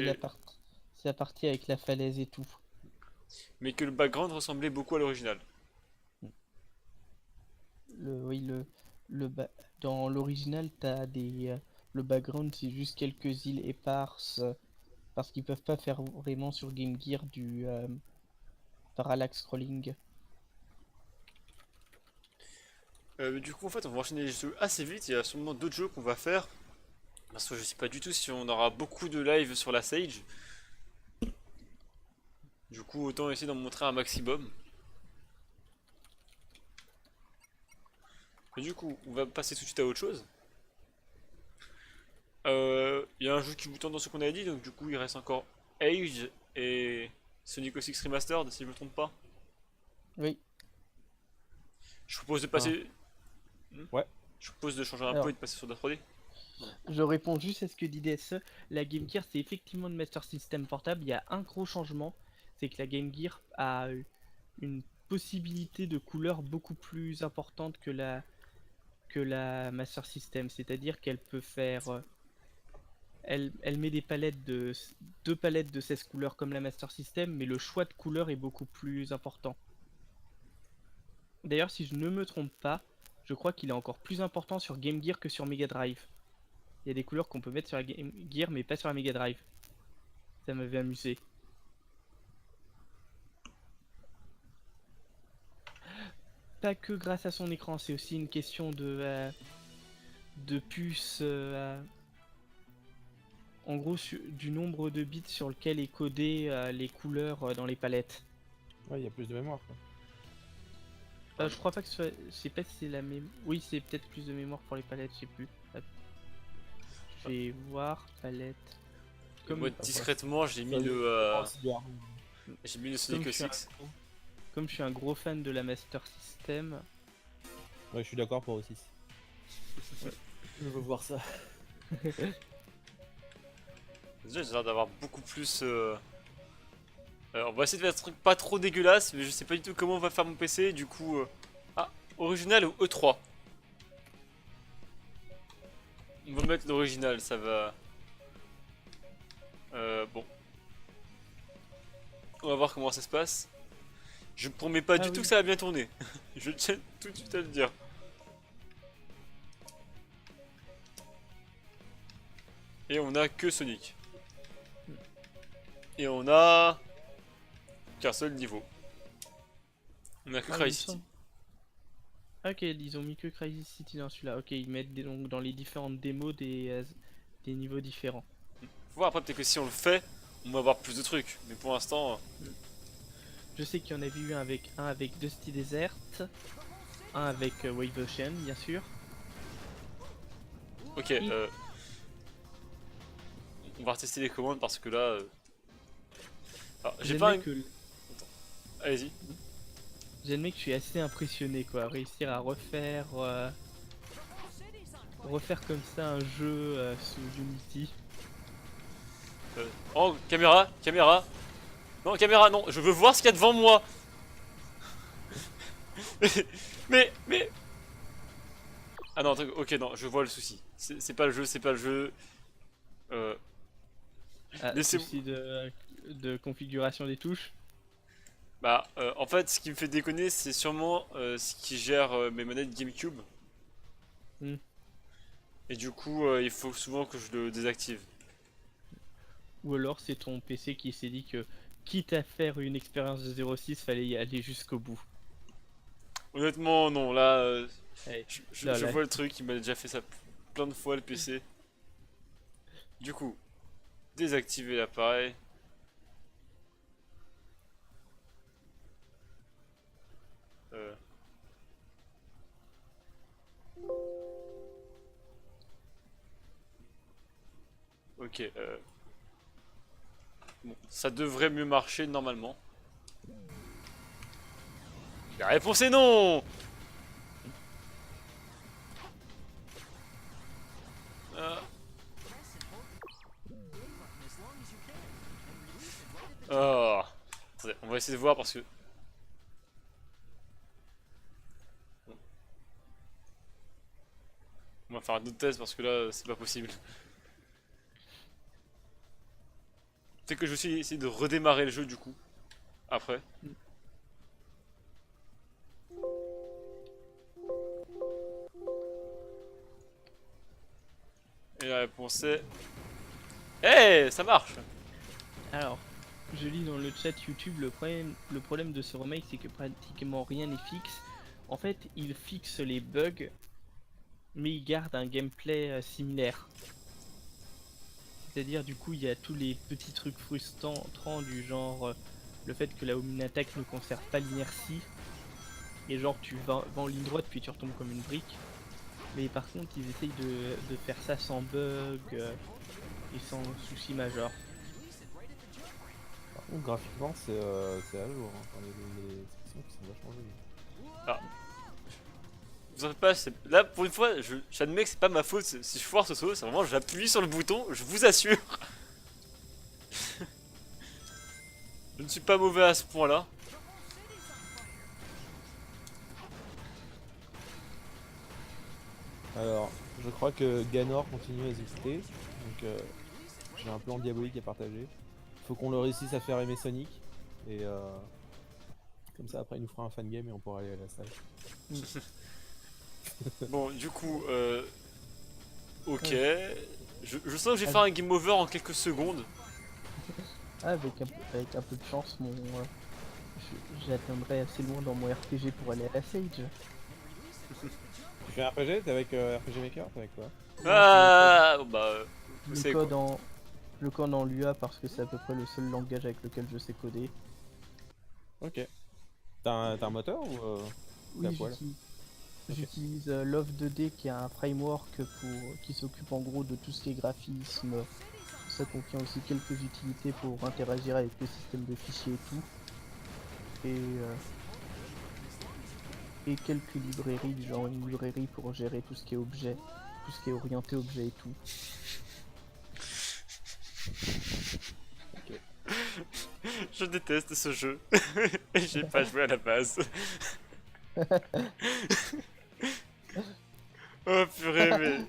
c'est la partie avec la falaise et tout. mais que le background ressemblait beaucoup à l'original. Oui, dans l'original, le background, c'est juste quelques îles éparses, parce qu'ils peuvent pas faire vraiment sur Game Gear du parallax scrolling. Mais du coup, en fait, on va enchaîner les jeux assez vite. Il y a sûrement d'autres jeux qu'on va faire. Parce que je sais pas du tout si on aura beaucoup de live sur la Sage. Du coup, autant essayer d'en montrer un maximum. Et du coup, on va passer tout de suite à autre chose. Il y a un jeu qui vous tente dans ce qu'on a dit, donc du coup, il reste encore Age et Sonic 06 Remastered, si je me trompe pas. Oui, Je propose de passer. Ouais. Je propose de changer un Alors. peu et de passer sur la 3D. je réponds juste à ce que dit DSE. La Game Gear, c'est effectivement le Master System portable. Il y a un gros changement, c'est que la Game Gear a une possibilité de couleur beaucoup plus importante que la Master System. C'est-à-dire qu'elle peut faire elle met deux palettes de 16 couleurs comme la Master System, mais le choix de couleurs est beaucoup plus important. D'ailleurs, si je ne me trompe pas, je crois qu'il est encore plus important sur Game Gear que sur Mega Drive. Il y a des couleurs qu'on peut mettre sur la Game Gear, mais pas sur la Mega Drive. Ça m'avait amusé. Pas que grâce à son écran, c'est aussi une question de puce. En gros, du nombre de bits sur lequel est codé les couleurs dans les palettes. Ouais, il y a plus de mémoire quoi. Je crois pas que ce soit. Je sais pas si c'est la même. Oui, c'est peut-être plus de mémoire pour les palettes, je sais plus. Hop. Je vais voir palette. Comme, Moi, discrètement, j'ai mis j'ai mis le Sonic comme je, suis un, 06. comme je suis un gros fan de la Master System, Ouais, je suis d'accord pour aussi. Je veux voir ça. Déjà, j'ai l'air d'avoir beaucoup plus. On va essayer de faire un truc pas trop dégueulasse, mais je sais pas du tout comment on va faire mon PC. Du coup, ah, original ou E3? On va mettre l'original, ça va. Bon. On va voir comment ça se passe. Je promets pas Ah du oui. tout que ça va bien tourner. Je tiens tout de suite à le dire. Et on a que Sonic. Et on a qu'un seul niveau. On a que Ah, il me Cry City. semble. Ok, ils ont mis que Crazy City dans celui-là. Ok, ils mettent donc dans les différentes démos des niveaux différents. Faut voir après peut-être que si on le fait, on va avoir plus de trucs. Mais pour l'instant, Je sais qu'il y en avait eu un avec Dusty Desert, un avec Wave Ocean, bien sûr. ok. Et- On va retester les commandes parce que là. Alors, j'ai J'admets pas. que Allez-y. j'admets que je suis assez impressionné quoi, réussir à refaire comme ça un jeu sous Unity. Oh, caméra, caméra. Non, caméra, non. Je veux voir ce qu'il y a devant moi. mais. Ah non, attends, ok, non, je vois le souci. C'est pas le jeu, c'est pas le jeu. Ah, Laissez- souci de configuration des touches. Bah, en fait, ce qui me fait déconner, c'est sûrement ce qui gère mes manettes GameCube. Hmm. Et du coup, il faut souvent que je le désactive. Ou alors c'est ton PC qui s'est dit que quitte à faire une expérience de 0.6, fallait y aller jusqu'au bout. Honnêtement, non, là, Allez, je là, là. vois le truc, il m'a déjà fait ça plein de fois le PC. Du coup, désactiver l'appareil. Euh. Ok, bon, ça devrait mieux marcher normalement. La réponse est non. Ah. Oh. Attendez, on va essayer de voir parce que... On va faire un autre test parce que là, c'est pas possible. Peut-être que je vais aussi essayer de redémarrer le jeu du coup. Après. Et la réponse est... Eh, ça marche. Alors, je lis dans le chat YouTube, le problème de ce remake c'est que pratiquement rien n'est fixe. En fait, il fixe les bugs, mais il garde un gameplay similaire. C'est-à-dire, du coup, il y a tous les petits trucs frustrants du genre le fait que la Omni Attack ne conserve pas l'inertie. Et genre, tu vas en ligne droite puis tu retombes comme une brique. Mais par contre, ils essayent de faire ça sans bug et sans souci majeur. Par contre, graphiquement, c'est à jour. Hein. Enfin, les sections qui sont vachement jolies. Ah. Vous en faites pas, là pour une fois, j'admets que c'est pas ma faute si je foire ce saut, c'est vraiment j'appuie sur le bouton, je vous assure. Je ne suis pas mauvais à ce point-là. Alors, je crois que Ganor continue à exister. Donc, j'ai un plan diabolique à partager. Faut qu'on le réussisse à faire aimer Sonic. Et comme ça, après, il nous fera un fan game et on pourra aller à la salle. Bon, du coup, ok. Je sens que je vais faire un game over en quelques secondes. Ah, avec un peu de chance, j'atteindrai assez loin dans mon RPG pour aller à la Sage. Tu fais un RPG? T'es avec RPG Maker? T'es avec quoi? Ah, bon, bah, vous savez quoi. Le code en Lua parce que c'est à peu près le seul langage avec lequel je sais coder. Ok. T'as un moteur ou Oui, à poil? j'utilise Love 2D qui est un framework qui s'occupe en gros de tout ce qui est graphisme. Ça contient aussi quelques utilités pour interagir avec le système de fichiers et tout. Et quelques librairies, genre une librairie pour gérer tout ce qui est objet, tout ce qui est orienté objet et tout. Je déteste ce jeu. Et j'ai pas joué à la base. Oh purée, mais...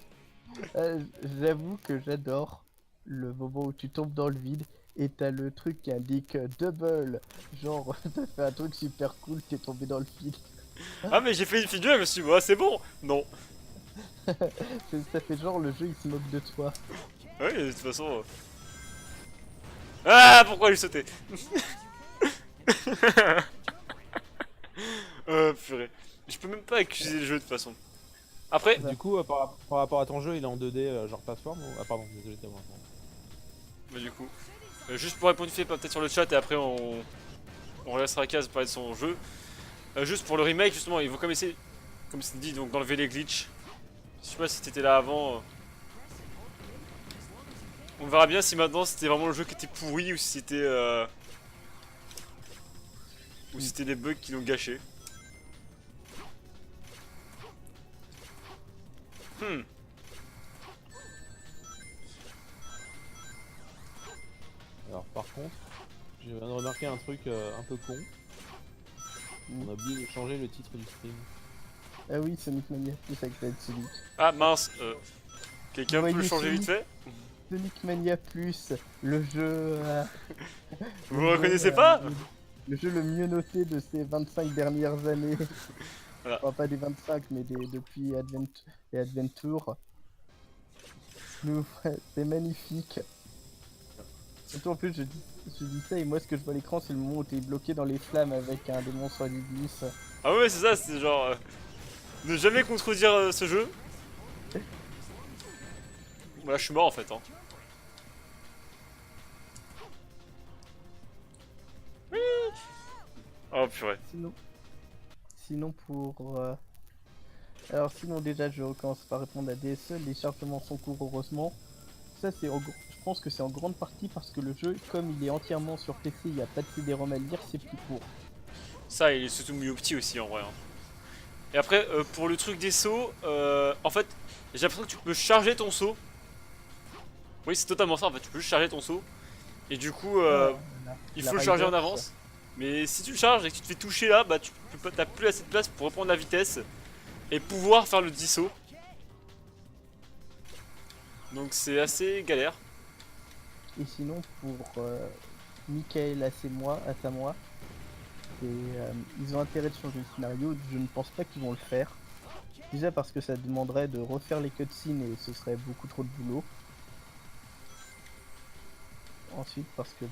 J'avoue que j'adore le moment où tu tombes dans le vide et t'as le truc qui indique double. Genre, t'as fait un truc super cool, t'es tombé dans le vide. Ah mais j'ai fait une figure, je me suis dit, ouais, c'est bon. Non. Ça fait genre le jeu il se moque de toi. Oui, de toute façon... Ah, pourquoi j'ai sauté? Oh purée. Je peux même pas accuser le jeu de toute façon. Après, Du coup, par rapport à ton jeu, il est en 2D, genre plateforme ou... Ah pardon, désolé, t'es moi. bah, du coup, juste pour répondre fait peut-être sur le chat et après on laissera Kaz parler de son jeu. Juste pour le remake, justement, ils vont comme essayer, comme c'est dit, donc d'enlever les glitches. Je sais pas si t'étais là avant. On verra bien si maintenant c'était vraiment le jeu qui était pourri ou si c'était ou si c'était les bugs qui l'ont gâché. Alors par contre, je viens de remarquer un truc un peu con. On a oublié de changer le titre du stream. Ah oui, Sonic Mania Plus avec Red Sonic. Ah mince, quelqu'un peut le Voyez changer vite Sonic. fait? Sonic Mania Plus, le jeu. Vous le reconnaissez pas? Le jeu le mieux noté de ces 25 dernières années. Voilà. Enfin, pas des 25, mais depuis Adventure. C'est magnifique. Surtout en plus, je dis ça et moi, ce que je vois à l'écran, c'est le moment où t'es bloqué dans les flammes avec un démon sur du glisse. Ah ouais, c'est ça, c'est genre ne jamais contredire ce jeu. Voilà, je suis mort en fait. Hein. Oui. Oh purée. Sinon pour... Alors sinon déjà, je recommence par répondre à DSE. Les chargements sont courts, heureusement. Ça, je pense que c'est en grande partie parce que le jeu, comme il est entièrement sur PC, il n'y a pas de CD-ROM à lire, c'est plus court. Ça, il est surtout mis au petit aussi en vrai. Hein. Et après, pour le truc des sauts, en fait, j'ai l'impression que tu peux charger ton saut. Oui, c'est totalement ça en fait, tu peux juste charger ton saut. Et du coup, il faut le charger en avance. Mais si tu le charges et que tu te fais toucher là, bah tu t'as plus assez de place pour reprendre la vitesse et pouvoir faire le 10 saut. Donc c'est assez galère. Et sinon pour Michael à moi, ils ont intérêt de changer le scénario. Je ne pense pas qu'ils vont le faire. Déjà parce que ça demanderait de refaire les cutscenes et ce serait beaucoup trop de boulot. Ensuite parce que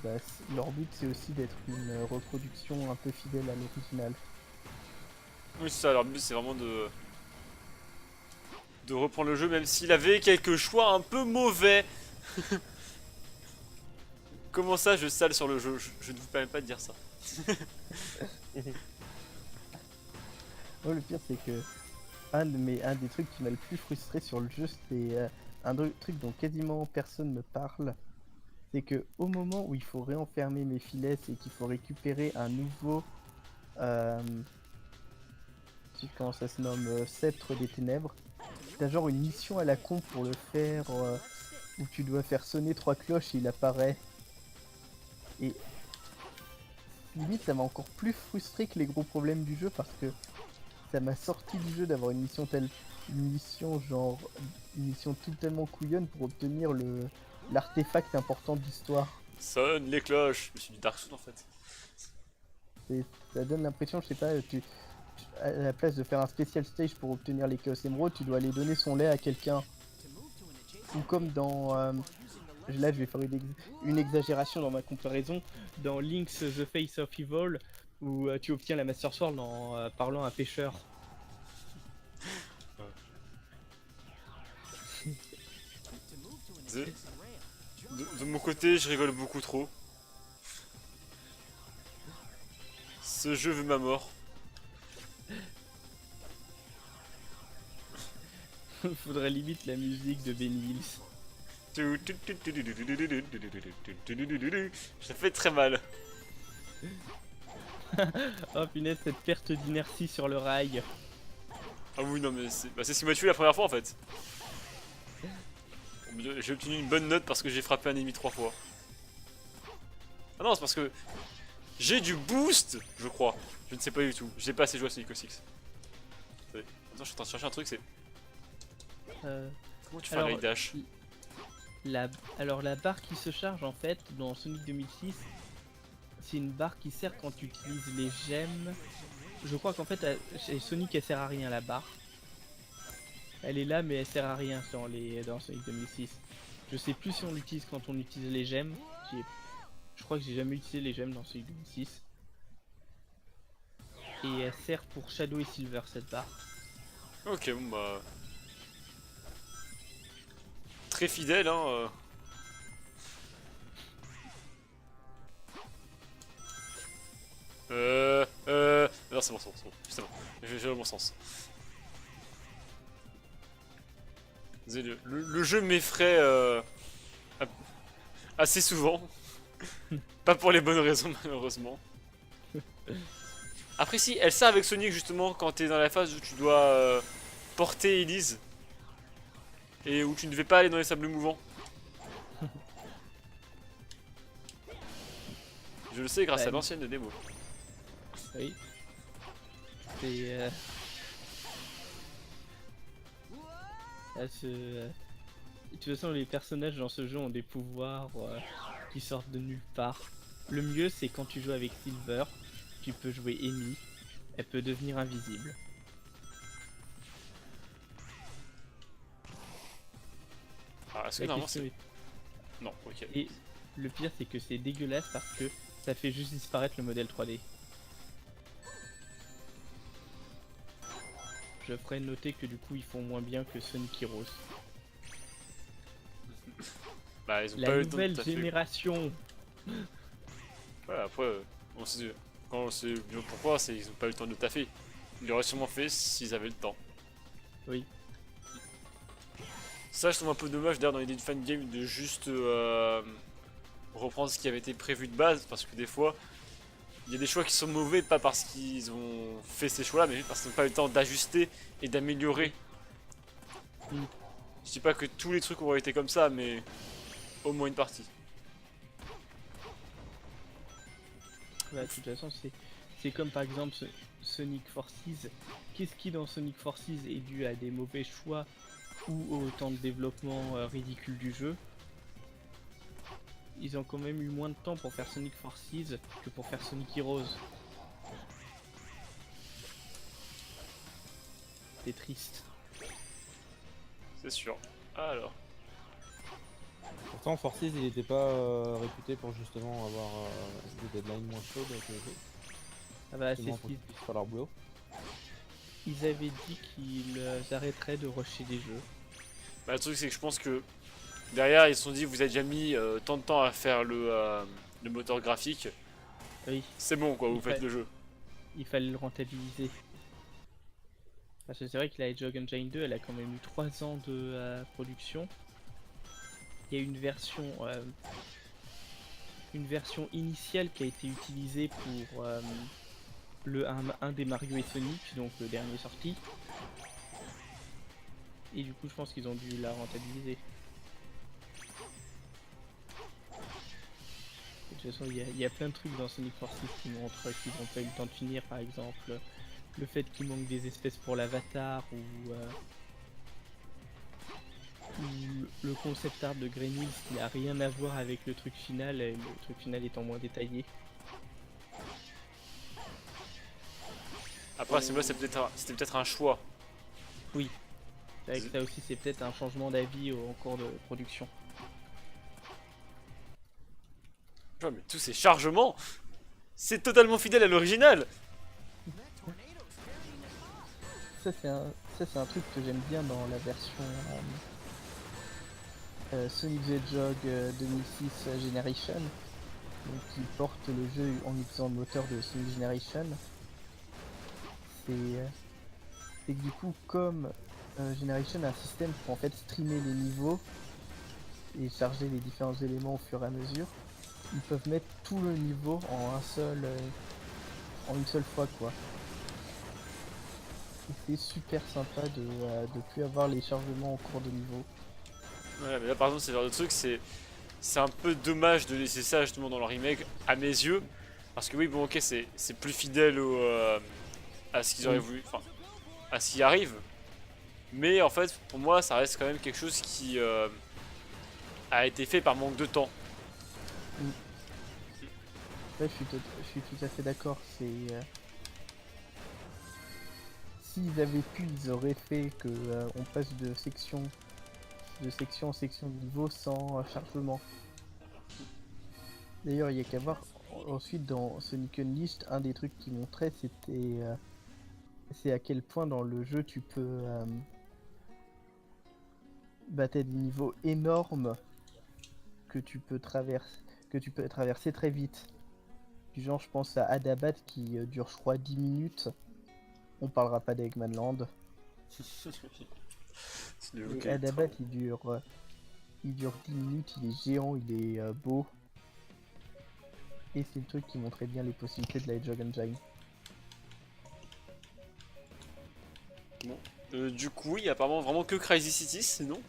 leur but c'est aussi d'être une reproduction un peu fidèle à l'original. Oui c'est ça, leur but c'est vraiment de reprendre le jeu même s'il avait quelques choix un peu mauvais. Comment ça je sale sur le jeu, je ne vous permets pas de dire ça. Oh, le pire c'est que un des trucs qui m'a le plus frustré sur le jeu, c'est un truc dont quasiment personne ne parle. C'est que au moment où il faut réenfermer mes filets et qu'il faut récupérer un nouveau comment ça se nomme, sceptre des ténèbres, t'as genre une mission à la con pour le faire où tu dois faire sonner 3 cloches et il apparaît. Et limite ça m'a encore plus frustré que les gros problèmes du jeu parce que ça m'a sorti du jeu d'avoir une mission totalement couillonne pour obtenir l'artefact important de l'histoire. Sonne les cloches, je me suis du Dark Souls en fait. Ça donne l'impression, je sais pas, à la place de faire un spécial stage pour obtenir les Chaos Emeralds, tu dois aller donner son lait à quelqu'un. Ou comme dans... là je vais faire une exagération dans ma comparaison, dans Link's The Face of Evil, où tu obtiens la Master Sword en parlant à un pêcheur. De mon côté, je rigole beaucoup trop. Ce jeu veut ma mort. Faudrait limite la musique de Benny Hills. Ça fait très mal. Oh punaise, cette perte d'inertie sur le rail. Ah oui, non mais c'est ce qui m'a tué la première fois en fait. J'ai obtenu une bonne note parce que j'ai frappé un ennemi 3 fois. Ah non, c'est parce que J'ai du boost, je crois. Je ne sais pas du tout. J'ai pas assez joué à Sonic 6. Attends, je suis en train de chercher un truc, c'est... Euh, Comment tu fais un raid dash? Alors la barre qui se charge en fait dans Sonic 2006, c'est une barre qui sert quand tu utilises les gemmes. Je crois qu'en fait chez Sonic elle sert à rien la barre. Elle est là mais elle sert à rien dans Sonic 2006. Je sais plus si on l'utilise quand on utilise les gemmes. Je crois que j'ai jamais utilisé les gemmes dans Sonic 2006. Et elle sert pour Shadow et Silver cette barre. Ok, bon bah... Très fidèle, hein. Non, c'est bon, c'est bon, c'est bon. J'ai le bon sens. Désolé, le jeu m'effraie assez souvent. Pas pour les bonnes raisons, malheureusement. Après, si, elle sert avec Sonic justement quand t'es dans la phase où tu dois porter Elise. Et où tu ne devais pas aller dans les sables mouvants. Je le sais grâce à l'ancienne démo. Oui. C'est de toute façon, les personnages dans ce jeu ont des pouvoirs qui sortent de nulle part. Le mieux, c'est quand tu joues avec Silver, tu peux jouer Amy, elle peut devenir invisible. Ah, est-ce que La normalement question c'est... Non, ok. Et le pire, c'est que c'est dégueulasse parce que ça fait juste disparaître le modèle 3D. Je ferais noter que du coup, ils font moins bien que Sonic Heroes. Bah, ils ont La pas eu le temps nouvelle de taffer. génération. Ouais, après, on sait, quand on sait bien pourquoi, c'est qu'ils ont pas eu le temps de taffer. Ils l'auraient sûrement fait s'ils avaient le temps. Oui. Ça, je trouve un peu dommage d'ailleurs dans l'idée de fangame de juste reprendre ce qui avait été prévu de base, parce que des fois, il y a des choix qui sont mauvais, pas parce qu'ils ont fait ces choix-là, mais parce qu'ils n'ont pas eu le temps d'ajuster et d'améliorer. Mm. Je dis pas que tous les trucs auraient été comme ça, mais au moins une partie. Bah, de toute façon, c'est comme par exemple Sonic Forces. Qu'est-ce qui dans Sonic Forces est dû à des mauvais choix ou au temps de développement ridicule du jeu? Ils ont quand même eu moins de temps pour faire Sonic Forces que pour faire Sonic Heroes. C'est triste. C'est sûr. Alors. Pourtant, Forces, il était pas réputé pour justement avoir des deadlines moins chaudes que les autres. Ah bah c'est Justement, ce pour qu'ils qu'ils puissent faire leur boulot. ils avaient dit qu'ils arrêteraient de rusher des jeux. Bah, le truc, c'est que je pense que derrière, ils se sont dit, vous avez déjà mis tant de temps à faire le moteur graphique. Oui, C'est bon, quoi, vous Il faites fa- le jeu. il fallait le rentabiliser. Parce que c'est vrai que la Hedgehog Engine 2, elle a quand même eu 3 ans de production. Il y a une version initiale qui a été utilisée pour un des Mario et Sonic, donc le dernier sorti. Et du coup, je pense qu'ils ont dû la rentabiliser. De toute façon, il y a plein de trucs dans Sonic Forces qui montrent qu'ils n'ont pas eu le temps de finir, par exemple le fait qu'il manque des espèces pour l'avatar ou le concept art de Green Hills qui n'a rien à voir avec le truc final, et le truc final étant moins détaillé. Après, c'est moi, c'était peut-être un choix. Oui, c'est vrai que ça aussi c'est peut-être un changement d'avis en cours de production. Ouais, mais tous ces chargements, c'est totalement fidèle à l'original. Ça c'est un truc que j'aime bien dans la version Sonic the Hedgehog 2006 Generation, donc qui porte le jeu en utilisant le moteur de Sonic Generation. C'est que du coup, comme Generation a un système pour en fait streamer les niveaux et charger les différents éléments au fur et à mesure, ils peuvent mettre tout le niveau en en une seule fois quoi. Et c'est super sympa de plus avoir les chargements en cours de niveau. Ouais, mais là, par exemple, c'est le genre de truc, c'est un peu dommage de laisser ça justement dans le remake, à mes yeux. Parce que oui, bon, ok, c'est plus fidèle à ce qu'ils auraient Oui. voulu, enfin, à ce qui arrive. Mais en fait, pour moi, ça reste quand même quelque chose qui a été fait par manque de temps. Ouais, je suis tout à fait d'accord. S'ils avaient pu, ils auraient fait que on passe de section en section de niveau sans chargement. D'ailleurs, il y a qu'à voir. Ensuite, dans Sonic Unleashed, un des trucs qui montrait, c'est à quel point dans le jeu tu peux t'as des niveaux énormes que que tu peux traverser très vite. Du genre, je pense à Adabat qui dure, je crois, 10 minutes. On parlera pas d'Eggman Land. C'est le Mais lequel est Adabat, très bon. il dure 10 minutes, il est géant, il est beau. Et c'est le truc qui montrait bien les possibilités de la Hedgehog Engine. Du coup, il y a apparemment vraiment que Crazy City, sinon.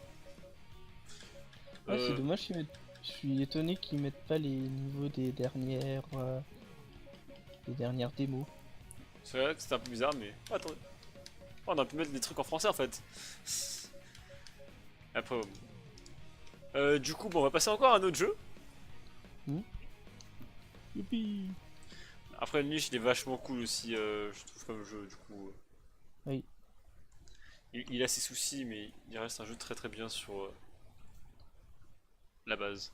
Ouais, c'est Euh, dommage, je suis étonné qu'ils mettent pas les niveaux des dernières démos. c'est vrai que c'était un peu bizarre, mais. Oh, attendez. Oh, on a pu mettre des trucs en français en fait. Après, du coup, bon, on va passer encore à un autre jeu. Youpi! Après, le niche, il est vachement cool aussi, je trouve, comme jeu. Du coup, Oui. il a ses soucis, mais il reste un jeu très très bien sur la base.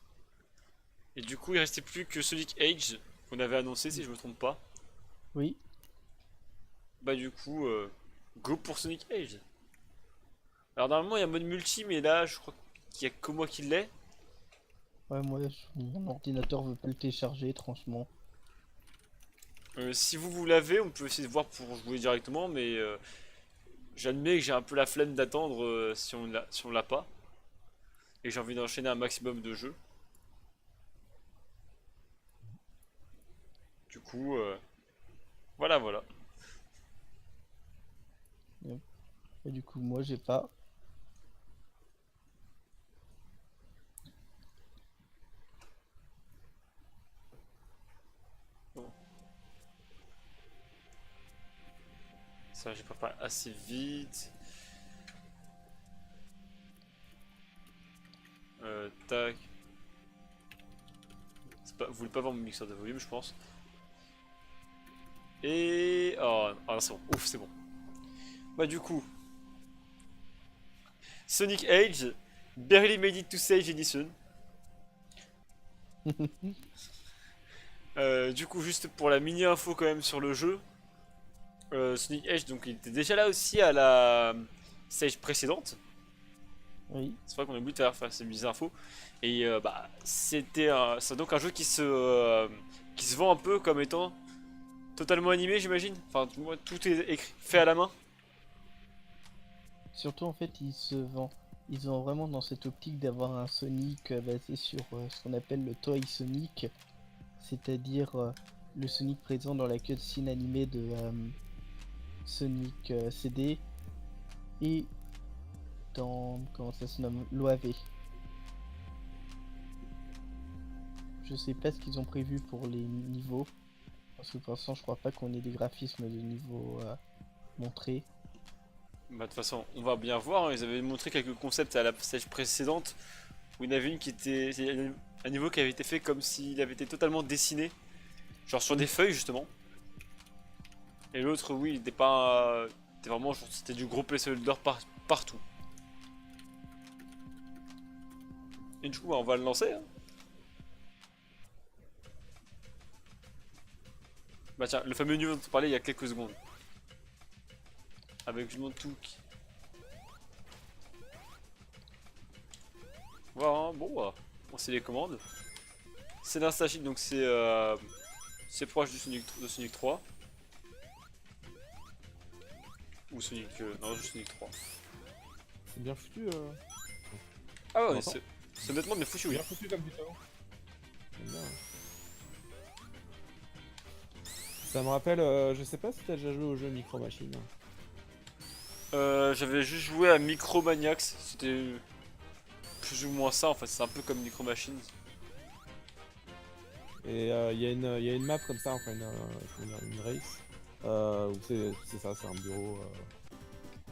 Et du coup, il restait plus que Sonic Age qu'on avait annoncé, si je me trompe pas. Oui. Bah, du coup, go pour Sonic Age. Alors, normalement, il y a un mode multi, mais là, je crois qu'il y a que moi qui l'ai. Ouais, mon ordinateur veut pas le télécharger, étrangement. Si vous l'avez, on peut essayer de voir pour jouer directement, mais j'admets que j'ai un peu la flemme d'attendre si on l'a pas. Et j'ai envie d'enchaîner un maximum de jeux. Du coup, voilà, voilà. Et du coup, moi, j'ai pas. Ça, j'ai préparé assez vite. Tac. Vous voulez pas voir mon mixeur de volume, je pense. Et. Oh, ah, c'est bon. Ouf, c'est bon. Bah, du coup, Sonic Age, Barely Made It to Sage Edition. Du coup, juste pour la mini info quand même sur le jeu, Sonic Edge, donc il était déjà là aussi à la stage précédente. Oui. C'est vrai qu'on a oublié de faire ces mises infos. Et bah, c'est donc un jeu qui se vend un peu comme étant totalement animé, j'imagine. Enfin, tout est écrit, fait à la main. Surtout, en fait, ils sont vraiment dans cette optique d'avoir un Sonic basé sur ce qu'on appelle le Toy Sonic, c'est-à-dire le Sonic présent dans la cutscene animée de Sonic CD et dans, comment ça se nomme, l'OAV. Je sais pas ce qu'ils ont prévu pour les niveaux, parce que pour l'instant je crois pas qu'on ait des graphismes de niveau montrés. Bah, de toute façon, on va bien voir, hein. Ils avaient montré quelques concepts à la stage précédente où il y en avait une qui était. C'est un niveau qui avait été fait comme s'il avait été totalement dessiné, genre sur des feuilles justement. Et l'autre, oui, il était pas. C'était vraiment genre, c'était du gros placeholder partout. Et du coup, bah, on va le lancer, hein. Bah tiens, le fameux niveau dont on parlait il y a quelques secondes. Avec je montre tout. Voilà, hein, bon, bah, on sait les commandes. C'est d'Instachit, donc c'est proche de Sonic 3. Ou Sonic. Non, juste Sonic 3. C'est bien foutu. Ah ouais, T'entends c'est honnêtement bien foutu, oui. Bien foutu comme putain. J'aime bien. Ça me rappelle, je sais pas si t'as déjà joué au jeu Micro Machine. J'avais juste joué à Micromaniacs, c'était plus ou moins ça en fait, c'est un peu comme Micro Machines. Et il y a une map comme ça, enfin comment dire, une race, où c'est ça, c'est un bureau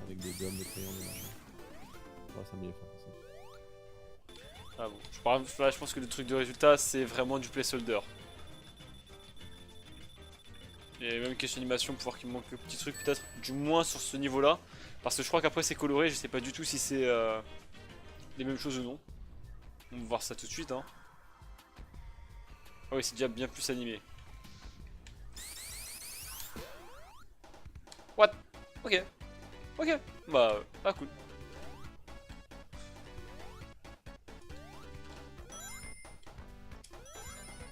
avec des gommes, des crayons, des machins. Ouais, ça me fait ça. Ah bon, là, je pense que le truc de résultat, c'est vraiment du placeholder. Et même question animation, pour voir qu'il me manque le petit truc, peut-être, du moins sur ce niveau-là. Parce que je crois qu'après c'est coloré, je sais pas du tout si c'est les mêmes choses ou non. On va voir ça tout de suite, hein. Ah oui, c'est déjà bien plus animé. What? Ok. Ok. Bah, cool.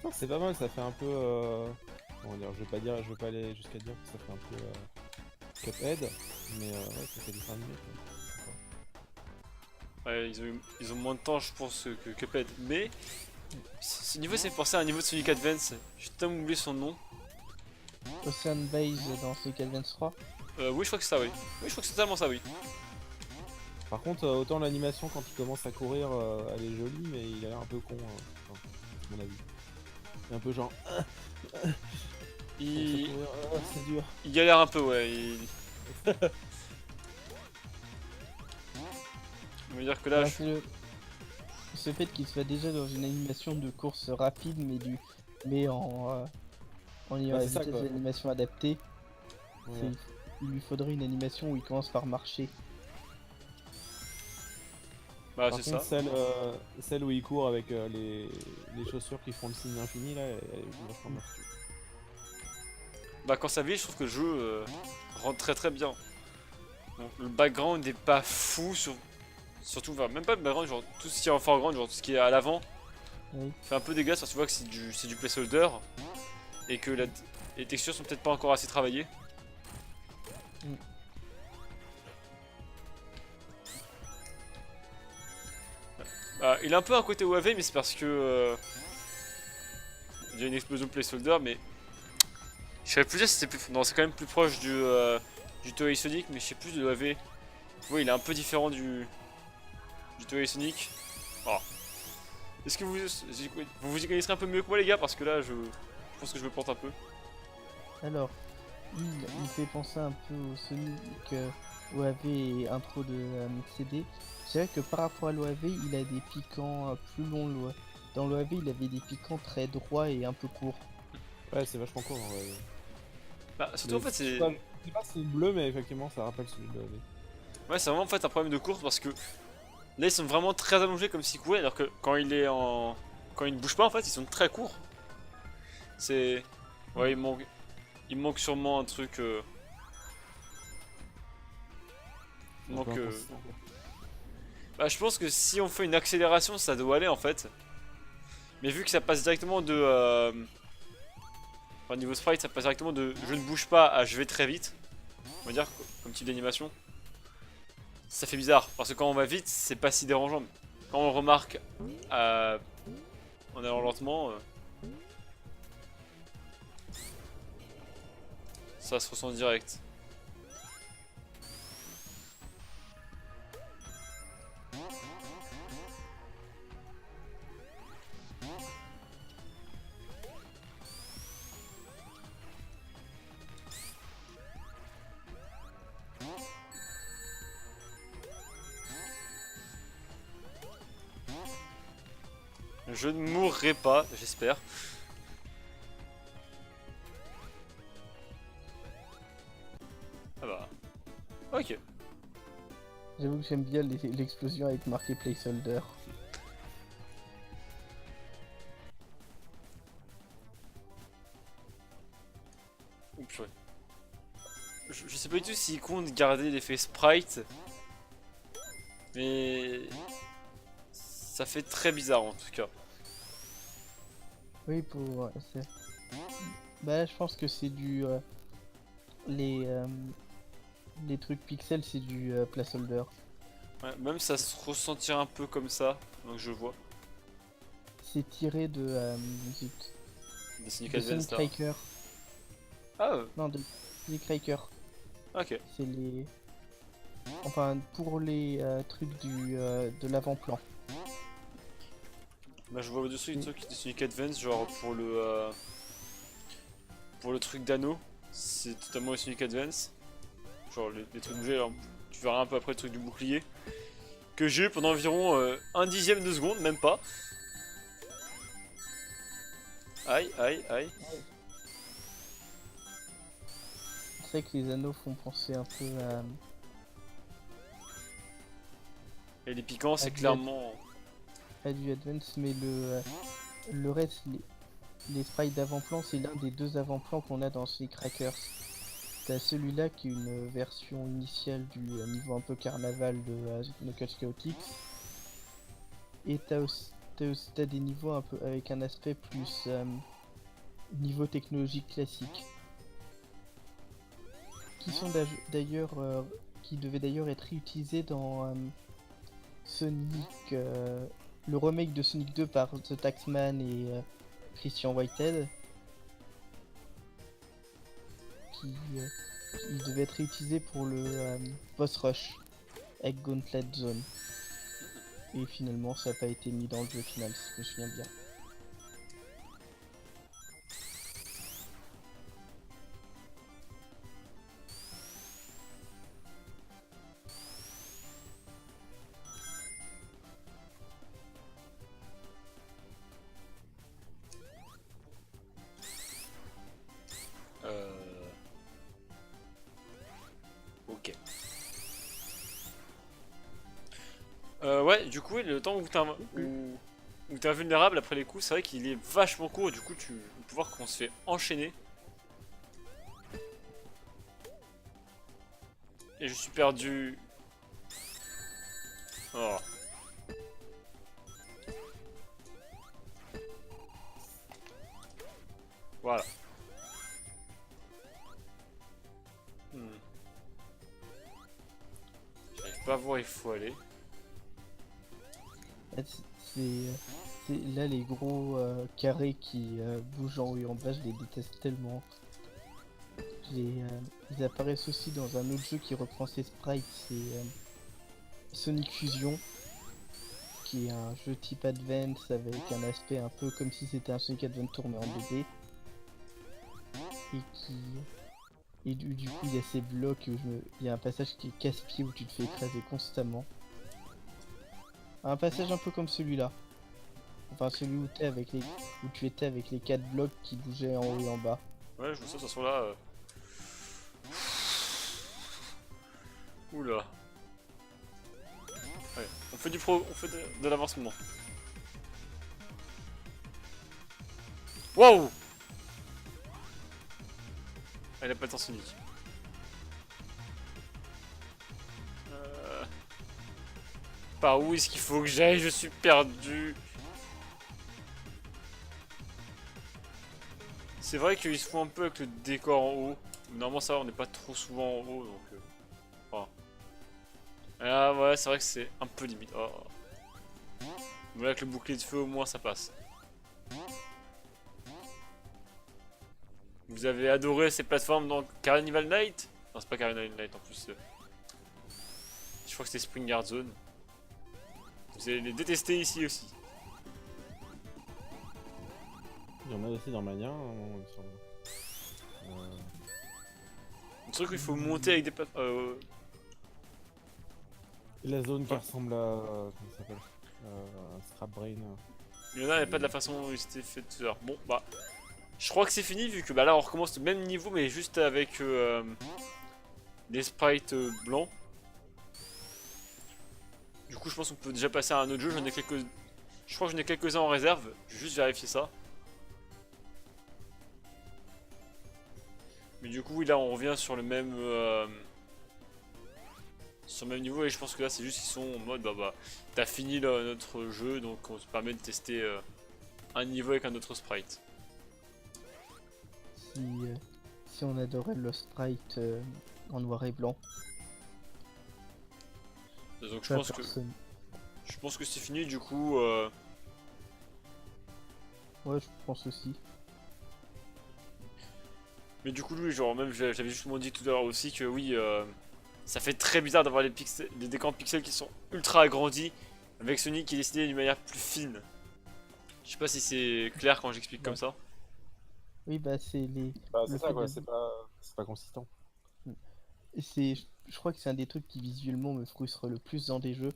Non, c'est pas mal, ça fait un peu. Comment dire, je vais pas aller jusqu'à dire que ça fait un peu Cuphead, mais ouais, ça fait dessin animé quoi. Ouais, ils ont moins de temps, je pense, que Cuphead. Mais, ce niveau, c'est forcé à un niveau de Sonic Advance. J'ai tellement oublié son nom. Ocean Base dans Sonic Advance 3. Oui, je crois que c'est ça, oui. Oui, je crois que c'est totalement ça, oui. Par contre, autant l'animation quand il commence à courir, elle est jolie, mais il a l'air un peu con, enfin, à mon avis. Il est un peu genre. Il... Courir, c'est dur. il galère un peu, ouais. On va dire que là, Alors, c'est ce fait qu'il soit déjà dans une animation de course rapide, mais en ayant Ouais, la c'est ça, vitesse quoi. d'animation adaptée, Ouais. il lui faudrait une animation où il commence par marcher. bah, Par c'est contre, ça. celle où il court avec les chaussures qui font le signe infini, là, elle est vachement bien foutue. Bah, quand ça vieillit, je trouve que le jeu rentre très très bien. Donc, le background n'est pas fou, surtout, enfin, même pas le background, genre tout ce qui est en foreground, genre tout ce qui est à l'avant, Oui. fait un peu dégueulasse parce que tu vois que c'est du placeholder et que les textures sont peut-être pas encore assez travaillées. Mm. Bah, il a un peu un côté OAV, mais c'est parce que il y a une explosion de placeholder, mais je savais plus dire si c'était plus. Non, c'est quand même plus proche du Toei Sonic, mais je sais plus de l'OAV. Oui, il est un peu différent du Toei Sonic. Oh. Est-ce que vous y connaissez un peu mieux que moi, les gars? Parce que là, je pense que je me plante un peu. Alors, il fait penser un peu au Sonic OAV et intro de CD. C'est vrai que par rapport à l'OAV, il a des piquants plus longs. Dans l'OAV, il avait des piquants très droits et un peu courts. Ouais, c'est vachement court, ouais. Bah, surtout en fait, Je c'est. sais pas si c'est bleu, mais effectivement, ça rappelle celui de l'AV. Ouais, c'est vraiment en fait un problème de course parce que là, ils sont vraiment très allongés comme s'ils couraient, alors que quand il est en. Quand il ne bouge pas, en fait, ils sont très courts. C'est. Ouais, il manque sûrement un truc. Il manque. Bah, je pense que si on fait une accélération, ça doit aller en fait. Mais vu que ça passe directement de. Enfin, niveau sprite, ça passe directement de je ne bouge pas à je vais très vite. On va dire, comme type d'animation. Ça fait bizarre, parce que quand on va vite, c'est pas si dérangeant. Quand on remarque en allant lentement, ça se ressent direct. Je ne mourrai pas, j'espère. Ah bah. Ok. J'avoue que j'aime bien l'explosion avec marqué placeholder. Oups, ouais. Je sais pas du tout s'il compte garder l'effet sprite. Mais. Ça fait très bizarre en tout cas. Oui, bah, je pense que c'est du. Les, euh, les trucs pixels, c'est du placeholder. Ouais, même ça se ressentir un peu comme ça, donc je vois. C'est tiré zut, Des Sonic de Advance Sonic là. Striker. Ah, Non, de Sonic Striker. ok. C'est les. Enfin, pour les trucs de l'avant-plan. Bah, je vois dessus des trucs qui étaient Sonic Advance, genre pour le truc d'anneau, c'est totalement Sonic Advance. Genre les trucs bougés, alors, tu verras un peu après le truc du bouclier. Que j'ai eu pendant environ un dixième de seconde, même pas. Aïe, aïe, aïe. C'est vrai que les anneaux font penser un peu Et les piquants, c'est du clairement. à du Advance, mais le reste, les sprites d'avant-plan, c'est l'un des deux avant-plans qu'on a dans ces Crackers. T'as celui-là qui est une version initiale du niveau un peu carnaval de Knuckles Chaotix. Et t'as des niveaux un peu avec un aspect plus niveau technologique classique. Qui sont d'ailleurs qui devaient d'ailleurs être réutilisés dans Sonic, le remake de Sonic 2 par The Taxman et Christian Whitehead, qui devait être réutilisé pour le boss rush avec Gauntlet Zone. Et finalement, ça n'a pas été mis dans le jeu final, si je me souviens bien. Ok. Ouais, du coup, le temps où t'es invulnérable après les coups, c'est vrai qu'il est vachement court. Du coup, tu peux voir qu'on se fait enchaîner. Et je suis perdu. Oh. Voilà. J'arrive pas à voir où il faut aller. Là les gros carrés qui bougent en haut et en bas, je les déteste tellement. Ils apparaissent aussi dans un autre jeu qui reprend ces sprites, c'est Sonic Fusion, qui est un jeu type Advance avec un aspect un peu comme si c'était un Sonic Adventure mais en 2D. Et du coup il y a ces blocs, il y a un passage qui est casse-pied où tu te fais écraser constamment. Un passage un peu comme celui-là. Enfin celui où tu étais avec les 4 blocs qui bougeaient en haut et en bas. Ouais, je vois ça, de toute façon là. Oula. Ouais, on fait on fait de l'avancement. Waouh! Elle a pas le temps Sonic. Par où est-ce qu'il faut que j'aille? Je suis perdu. C'est vrai qu'il se fout un peu avec le décor en haut. Normalement ça va, on n'est pas trop souvent en haut donc... Voilà. Ah ouais, c'est vrai que c'est un peu limite. Oh. Mais avec le bouclier de feu au moins ça passe. Vous avez adoré ces plateformes dans Carnival Night? Non, c'est pas Carnival Night en plus. Je crois que c'était Spring Yard Zone. Vous allez les détester ici aussi. Il y en a aussi dans Mania, il me semble. Le truc où il faut monter avec des plateformes. Et la zone qui ressemble à... comment ça s'appelle Scrap Brain. Il y en a, pas de la façon dont il s'était fait tout à l'heure. Bon, bah. Je crois que c'est fini vu que bah là on recommence le même niveau mais juste avec des sprites blancs. Du coup je pense qu'on peut déjà passer à un autre jeu, j'en ai quelques... Je crois que j'en ai quelques-uns en réserve, je vais juste vérifier ça. Mais du coup oui, là on revient sur le même niveau et je pense que là c'est juste qu'ils sont en mode bah t'as fini notre jeu donc on se permet de tester un niveau avec un autre sprite. Si on adorait le sprite en noir et blanc. Donc je pense que c'est fini du coup. Ouais, je pense aussi. Mais du coup lui genre même j'avais justement dit tout à l'heure aussi que oui ça fait très bizarre d'avoir des décors pixels qui sont ultra agrandis avec Sonic qui est dessiné d'une manière plus fine. Je sais pas si c'est clair quand j'explique comme Ouais. ça. Oui, bah c'est les. Bah, Le c'est ça, fait quoi, de. c'est pas consistant. C'est. Je crois que c'est un des trucs qui visuellement me frustre le plus dans des jeux.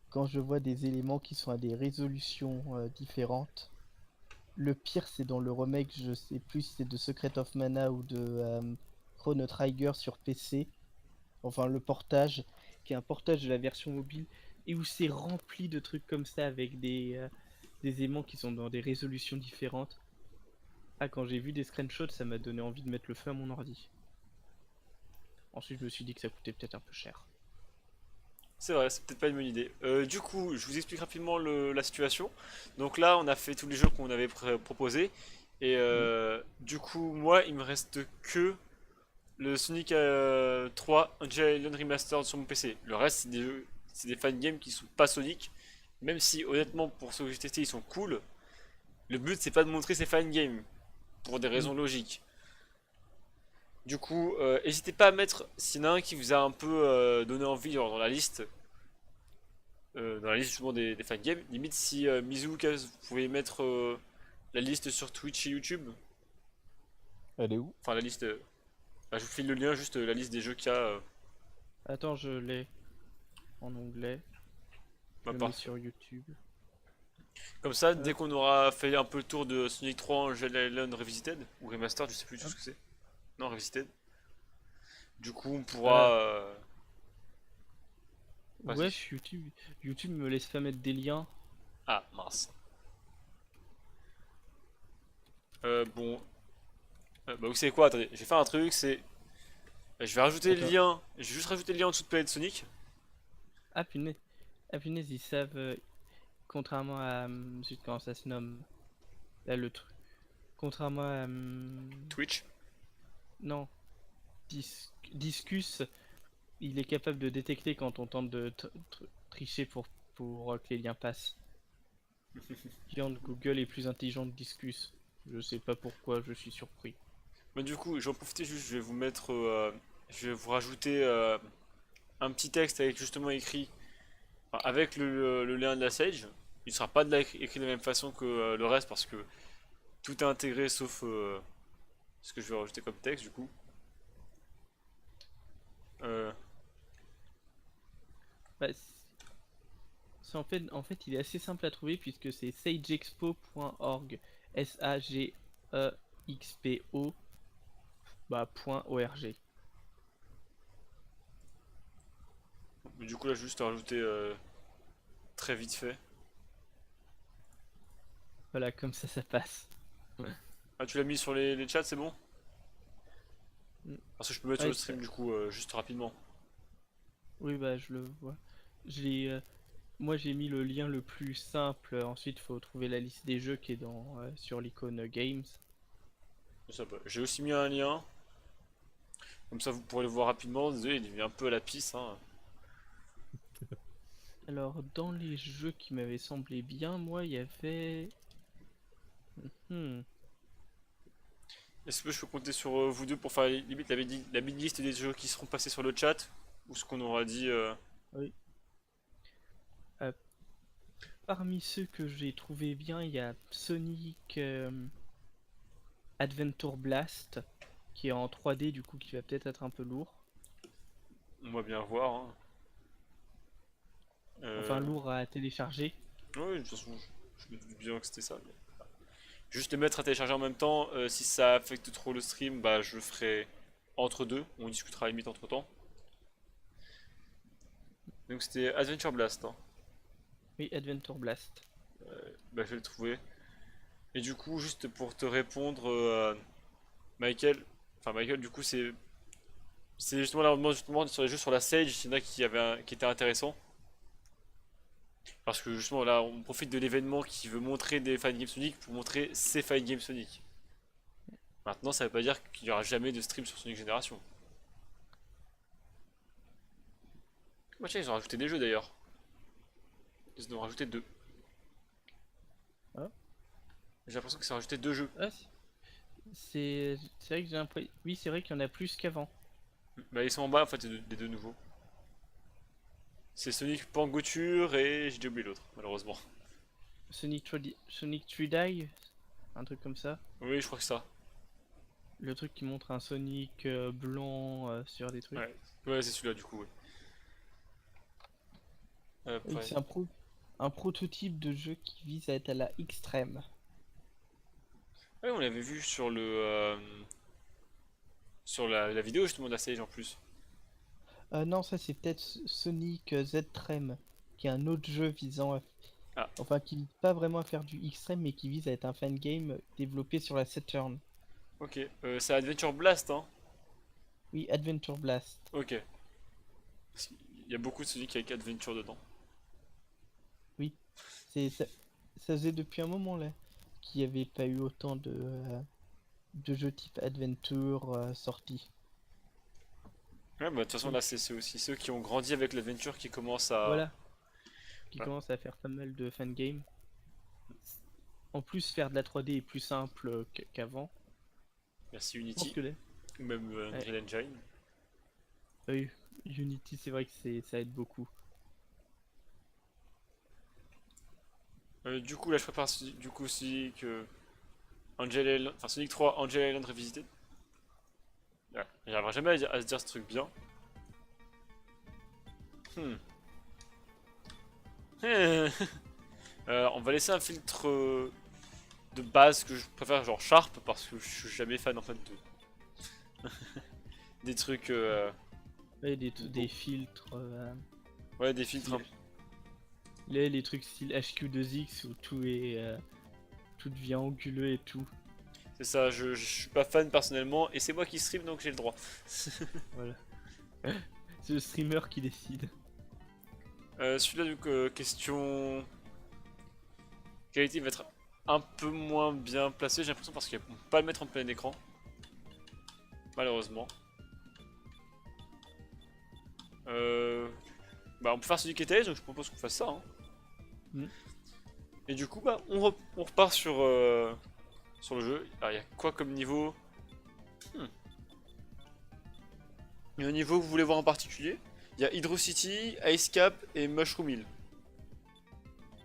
Quand je vois des éléments qui sont à des résolutions différentes. Le pire, c'est dans le remake, je sais plus si c'est de Secret of Mana ou de Chrono Trigger sur PC. Enfin, le portage, qui est un portage de la version mobile, et où c'est rempli de trucs comme ça avec des aimants qui sont dans des résolutions différentes. Ah, quand j'ai vu des screenshots, ça m'a donné envie de mettre le feu à mon ordi. Ensuite, je me suis dit que ça coûtait peut-être un peu cher. C'est vrai, c'est peut-être pas une bonne idée. Du coup, je vous explique rapidement la situation. Donc là, on a fait tous les jeux qu'on avait proposés. Et Oui. du coup, moi, il me reste que le Sonic 3 Unreal Island Remastered sur mon PC. Le reste, c'est des jeux, c'est des fan games qui sont pas Sonic. Même si, honnêtement, pour ceux que j'ai testés, ils sont cool. Le but, c'est pas de montrer ces fan games. Pour des Mm. raisons logiques. Du coup, n'hésitez pas à mettre, s'il y en a un qui vous a un peu donné envie genre, dans la liste justement des fan games, limite si Mizuka, vous pouvez mettre la liste sur Twitch et YouTube, Elle est où? enfin la liste, bah, je vous file le lien, juste la liste des jeux qu'il y a, Attends, je l'ai en onglet. Je bah, le mets parfait. sur YouTube. Comme ça, dès Hop, qu'on aura fait un peu le tour de Sonic 3 Angel Island Revisited, ou Remastered, je sais plus tout hop. ce que c'est, non Revisited, du coup on Euh, pourra... vas-y. wesh, YouTube. YouTube me laisse pas mettre des liens. Ah mince. Bon, bah vous savez quoi, attendez, je vais faire un truc, c'est... je vais rajouter le Attends. lien, je vais juste rajouter le lien en dessous de Planète Sonic. Ah punaise. Ah punaise, ils savent. Contrairement à. Zut, comment ça se nomme? Là, le truc. Contrairement à. Twitch. Non. Discus, il est capable de détecter quand on tente de tricher pour que les liens passent. Viande, Google est plus intelligent que Discus. Je sais pas pourquoi, je suis surpris. Mais du coup, j'en profiter juste, je vais vous mettre, je vais vous rajouter un petit texte avec justement écrit, enfin, avec le lien de la Sage. Il sera pas écrit de la même façon que le reste parce que tout est intégré sauf ce que je vais rajouter comme texte du coup. Euh, Bah, en fait, il est assez simple à trouver puisque c'est sageexpo.org. SAGEXPO bah, .org. mais du coup là, juste à rajouter très vite fait. Voilà, comme ça passe. Ah, tu l'as mis sur les chats, c'est bon? Mm. Parce que je peux mettre sur Ouais, le stream du coup, juste rapidement. oui, bah, je le vois. J'ai, moi, j'ai mis le lien le plus simple. Ensuite, faut trouver la liste des jeux qui est sur l'icône Games. Ça, bah, j'ai aussi mis un lien, comme ça vous pourrez le voir rapidement. Désolé, il est un peu à la pisse, hein. Alors, dans les jeux qui m'avaient semblé bien, moi, il y avait. Hmm. Est-ce que je peux compter sur vous deux pour faire limite la mini liste des jeux qui seront passés sur le chat ou ce qu'on aura dit Oui. Euh, Parmi ceux que j'ai trouvé bien, il y a Sonic Adventure Blast, qui est en 3D, du coup, qui va peut-être être un peu lourd. on va bien voir, hein. Enfin, Euh, lourd à télécharger. ouais, de toute façon, je me doute bien que c'était ça. Juste les mettre à télécharger en même temps, si ça affecte trop le stream, bah je le ferai entre deux, on discutera à la limite entre temps. Donc c'était Adventure Blast, hein. Oui, Adventure Blast. Bah je vais le trouver. Et du coup, juste pour te répondre, Michael, enfin Michael, du coup c'est justement là on demande justement sur les jeux sur la Sage, il y en a qui étaient intéressants. Parce que justement là on profite de l'événement qui veut montrer des Fight Game Sonic pour montrer ces Fight Game Sonic. Maintenant ça veut pas dire qu'il y aura jamais de stream sur Sonic Génération. Bah tiens ils ont rajouté des jeux d'ailleurs. Ils en ont rajouté deux. Ah, J'ai l'impression que c'est rajouté deux jeux. ah, c'est vrai que j'ai l'impression. Oui, c'est vrai qu'il y en a plus qu'avant. Bah ils sont en bas en fait les deux nouveaux. C'est Sonic Pangoture et j'ai oublié l'autre malheureusement. Sonic 3D, un truc comme ça. Oui, je crois que ça. Le truc qui montre un Sonic blanc sur des trucs. Ouais, ouais c'est celui-là du coup. Ouais. Oui, Ouais. c'est un prototype de jeu qui vise à être à la extrême. Ouais, on l'avait vu sur le sur la vidéo justement de la stage en plus. Non, ça c'est peut-être Sonic Z-Trem, qui est un autre jeu visant à... Ah, Enfin, qui vise pas vraiment à faire du extrême, mais qui vise à être un fan game développé sur la Saturn. ok. C'est Adventure Blast, hein. Oui, Adventure Blast. Ok. Parce qu'il y a beaucoup de Sonic avec Adventure dedans. Oui, ça, ça faisait depuis un moment là qu'il n'y avait pas eu autant de jeux type Adventure sortis. Ouais, bah de toute façon Donc là c'est aussi ceux qui ont grandi avec l'Adventure qui commencent à... voilà, qui Voilà. commence à faire pas mal de fan games. En plus, faire de la 3D est plus simple qu'avant. Merci Je pense Unity, que là, ou même ouais, Unreal Engine. oui, Unity, c'est vrai que ça aide beaucoup. Du coup là je prépare du coup Sonic Angel Island, enfin Sonic 3 Angel Island Revisited. Ouais, j'arriverai jamais à se dire ce truc bien. Hmm. On va laisser un filtre de base que je préfère genre Sharp parce que je suis jamais fan en fait des trucs Ouais, des beaux. filtres, Ouais, des filtres. style, là, les trucs style HQ2X où tout devient anguleux et tout. C'est ça, je suis pas fan personnellement et c'est moi qui stream donc j'ai le droit. Voilà. C'est le streamer qui décide. Celui-là, donc, question qualité va être un peu moins bien placé, j'ai l'impression, parce qu'ils vont pas le mettre en plein écran. Malheureusement. Euh, Bah, on peut faire celui qui était, donc je propose qu'on fasse ça. Hein. Hmm. Et du coup, bah, on repart sur le jeu. Alors, il y a quoi comme niveau? Hmm. Il y a un niveau que vous voulez voir en particulier? Il y a Hydro City, Ice Cap et Mushroom Hill.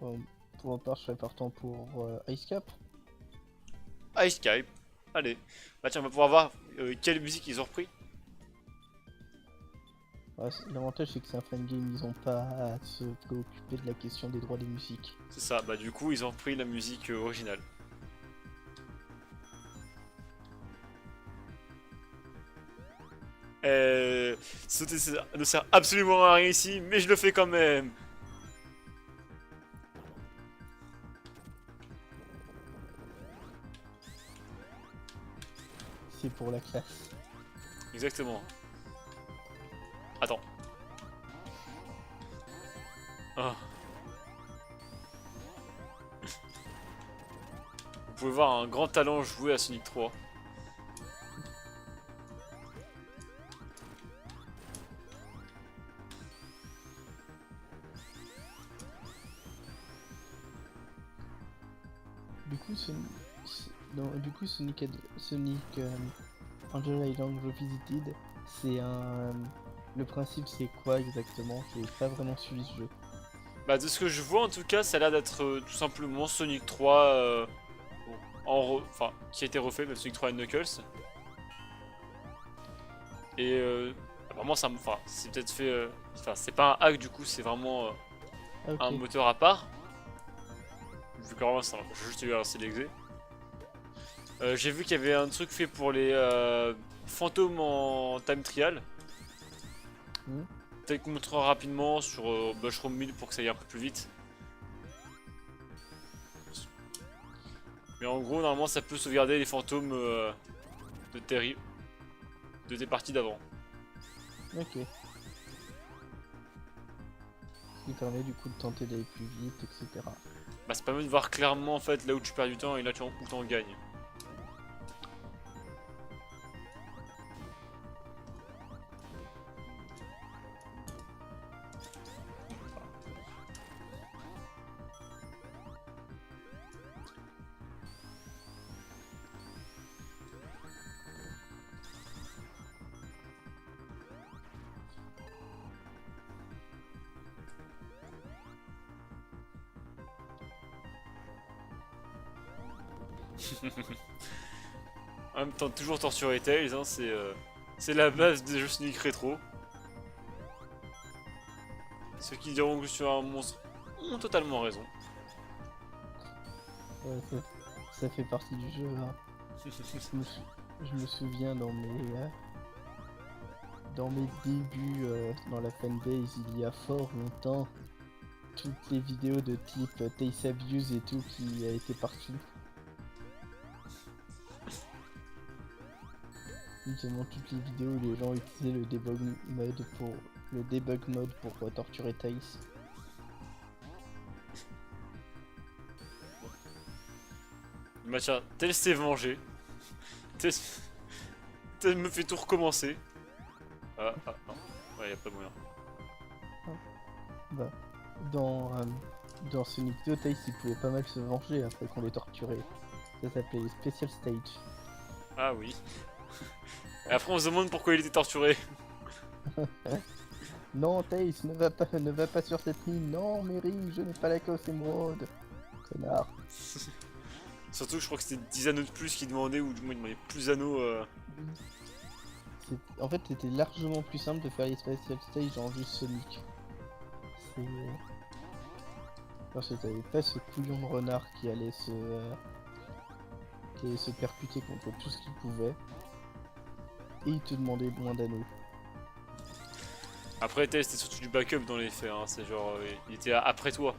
Bon, pour ma part, je serais partant pour Ice Cap. Ice Cap, allez. Bah tiens, on va pouvoir voir quelle musique ils ont repris. Ouais, l'avantage c'est que c'est un fan game, ils ont pas à se préoccuper de la question des droits des musiques. C'est ça, bah du coup ils ont repris la musique originale. Euh, Sauter ça ne sert absolument à rien ici, mais je le fais quand même. C'est pour la classe. Exactement. Attends. Ah. Vous pouvez voir un grand talent joué à Sonic 3. Du coup, Sonic Angel Island Revisited, c'est un... Le principe c'est quoi exactement? J'ai pas vraiment suivi ce jeu. Bah de ce que je vois en tout cas, ça a l'air d'être tout simplement Sonic 3 enfin, qui a été refait, le Sonic 3 et Knuckles. Et vraiment ça enfin, c'est peut-être fait enfin, c'est pas un hack du coup, c'est vraiment Ah un ok. moteur à part. Vu que vraiment, j'ai juste eu un CDXD. J'ai vu qu'il y avait un truc fait pour les fantômes en time trial. Hmm. Peut-être qu'on montrera rapidement sur Mushroom 1000 pour que ça aille un peu plus vite. Mais en gros, normalement, ça peut sauvegarder les fantômes de, de tes parties d'avant. Ok. Ce qui permet du coup de tenter d'aller plus vite, etc. Bah, ça permet de voir clairement en fait là où tu perds du temps et là où tu en gagnes. En même temps, toujours torturer Tails, hein, c'est la base des jeux Sonic rétro. Ceux qui diront que je suis un monstre ont totalement raison. Ouais, ça fait partie du jeu. Hein. Je me souviens dans mes débuts dans la fanbase il y a fort longtemps, toutes les vidéos de type Tails Abuse et tout qui a été partout. Notamment toutes les vidéos où les gens utilisaient le debug mode pour torturer Tails. Bah tiens, Tails s'est vengé. Tails me fait tout recommencer. Ah, non. Ouais, y a pas moyen. Bah, dans Sonic 2, Tails il pouvait pas mal se venger après qu'on l'ait torturé. Ça s'appelait Special Stage. Ah oui. Et après on se demande pourquoi il était torturé. Non Tails, ne va pas sur cette ligne. Non Mary, je n'ai pas la Chaos Emerald. Connard. Surtout que je crois que c'était 10 anneaux de plus qu'il demandait, ou du moins il demandait plus d'anneaux. En fait, c'était largement plus simple de faire les Special Stage en juste Sonic. C'est... Parce que t'avais pas ce couillon de renard qui allait se percuter contre tout ce qu'il pouvait. Et il te demandait moins d'anneaux. Après Tails c'était surtout du backup dans les faits, hein. C'est genre il était après toi.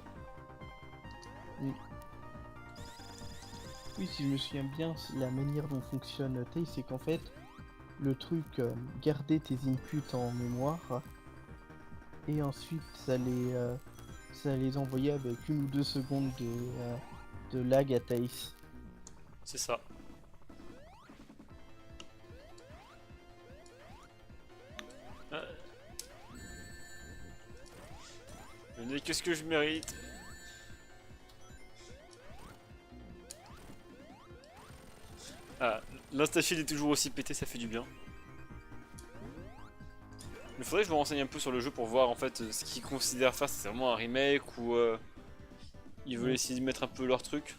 Oui, si je me souviens bien, la manière dont fonctionne Tails, c'est qu'en fait, le truc, garder tes inputs en mémoire, et ensuite ça les envoyait avec 1 ou 2 secondes de lag à Tails. C'est ça. Mais qu'est-ce que je mérite? Ah, l'insta-shield est toujours aussi pété, ça fait du bien. Il faudrait que je me renseigne un peu sur le jeu pour voir en fait ce qu'ils considèrent faire, si c'est vraiment un remake ou ils veulent essayer de mettre un peu leur truc.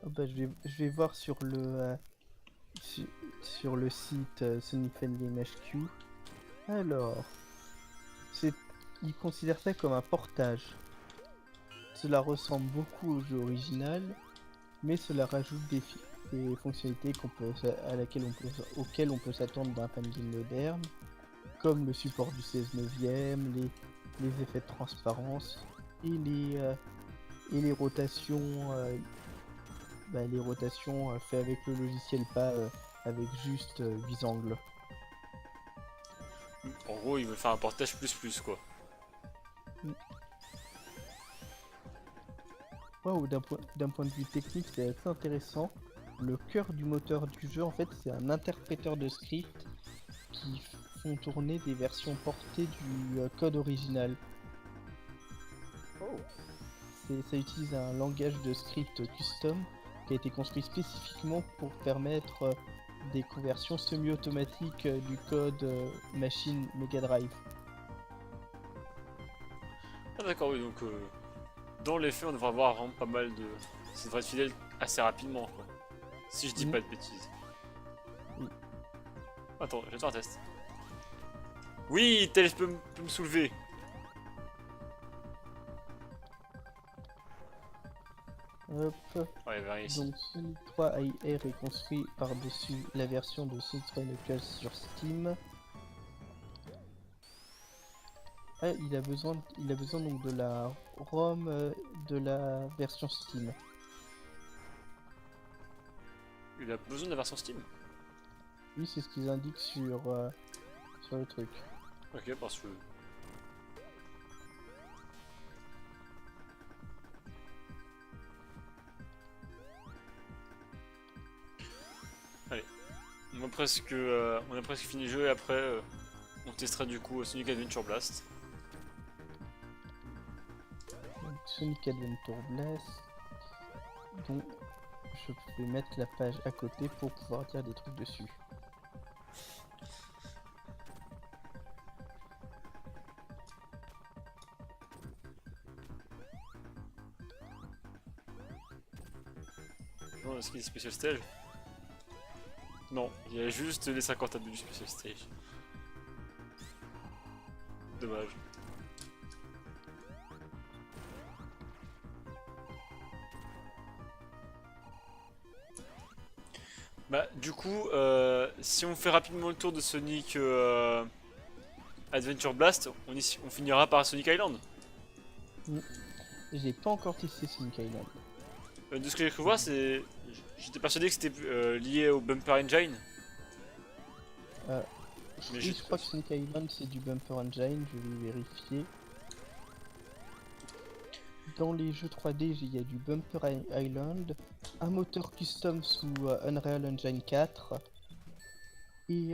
Oh bah, je vais voir sur sur le site Sonic Fan Game HQ. Alors, ils considèrent ça comme un portage. Cela ressemble beaucoup au jeu original, mais cela rajoute des fonctionnalités auxquelles on peut s'attendre d'un fan game moderne, comme le support du 16 neuvième, les effets de transparence et les rotations, faites avec le logiciel, pas avec juste 8 angles. En gros, ils veulent faire un portage plus quoi. Wow, d'un point de vue technique, c'est assez intéressant. Le cœur du moteur du jeu, en fait, c'est un interpréteur de script qui font tourner des versions portées du code original. Ça utilise un langage de script custom qui a été construit spécifiquement pour permettre des conversions semi-automatiques du code machine Mega Drive. Ah d'accord, oui, donc dans les faits on devrait avoir vraiment pas mal de... Ça devrait être fidèle assez rapidement quoi. Si je dis pas de bêtises. Oui. Attends, je vais faire un test. Oui, Tails peut me soulever. Hop. Ouais, vers ici. Donc Sonic 3 AIR est construit par-dessus la version de Sonic 3 Knuckles sur Steam. Ah, il a besoin donc de la ROM de la version Steam. Il a besoin de la version Steam. Oui, c'est ce qu'ils indiquent sur le truc. Ok, parce que... Allez. On a presque fini le jeu et après on testera du coup Sonic Adventure Blast. Donc, Sonic Adventure Blast. Donc je vais mettre la page à côté pour pouvoir dire des trucs dessus. Est-ce qu'il y a des special stage? Non, il y a juste les 50 abus du special stage. Dommage. Bah du coup, si on fait rapidement le tour de Sonic Adventure Blast, on finira par Sonic Island. J'ai pas encore testé Sonic Island. De ce que j'ai cru voir, j'étais persuadé que c'était lié au Bumper Engine. Euh, Mais oui, je crois que Sonic Island c'est du Bumper Engine, je vais vérifier. Dans les jeux 3D, il y a du Bumper Island, un moteur custom sous Unreal Engine 4 et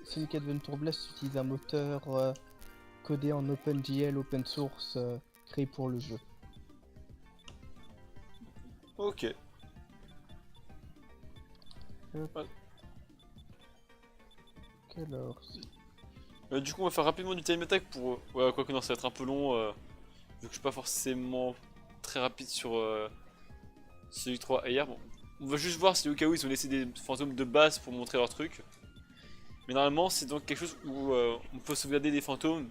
Sonic Adventure Blast utilise un moteur codé en OpenGL open source créé pour le jeu. Ok. Alors, Du coup, on va faire rapidement du time attack pour. Ouais, quoi que non, ça va être un peu long, vu que je suis pas forcément très rapide sur Sonic 3 hier. Bon, on va juste voir si au cas où ils ont laissé des fantômes de base pour montrer leur truc. Mais normalement, c'est donc quelque chose où on peut sauvegarder des fantômes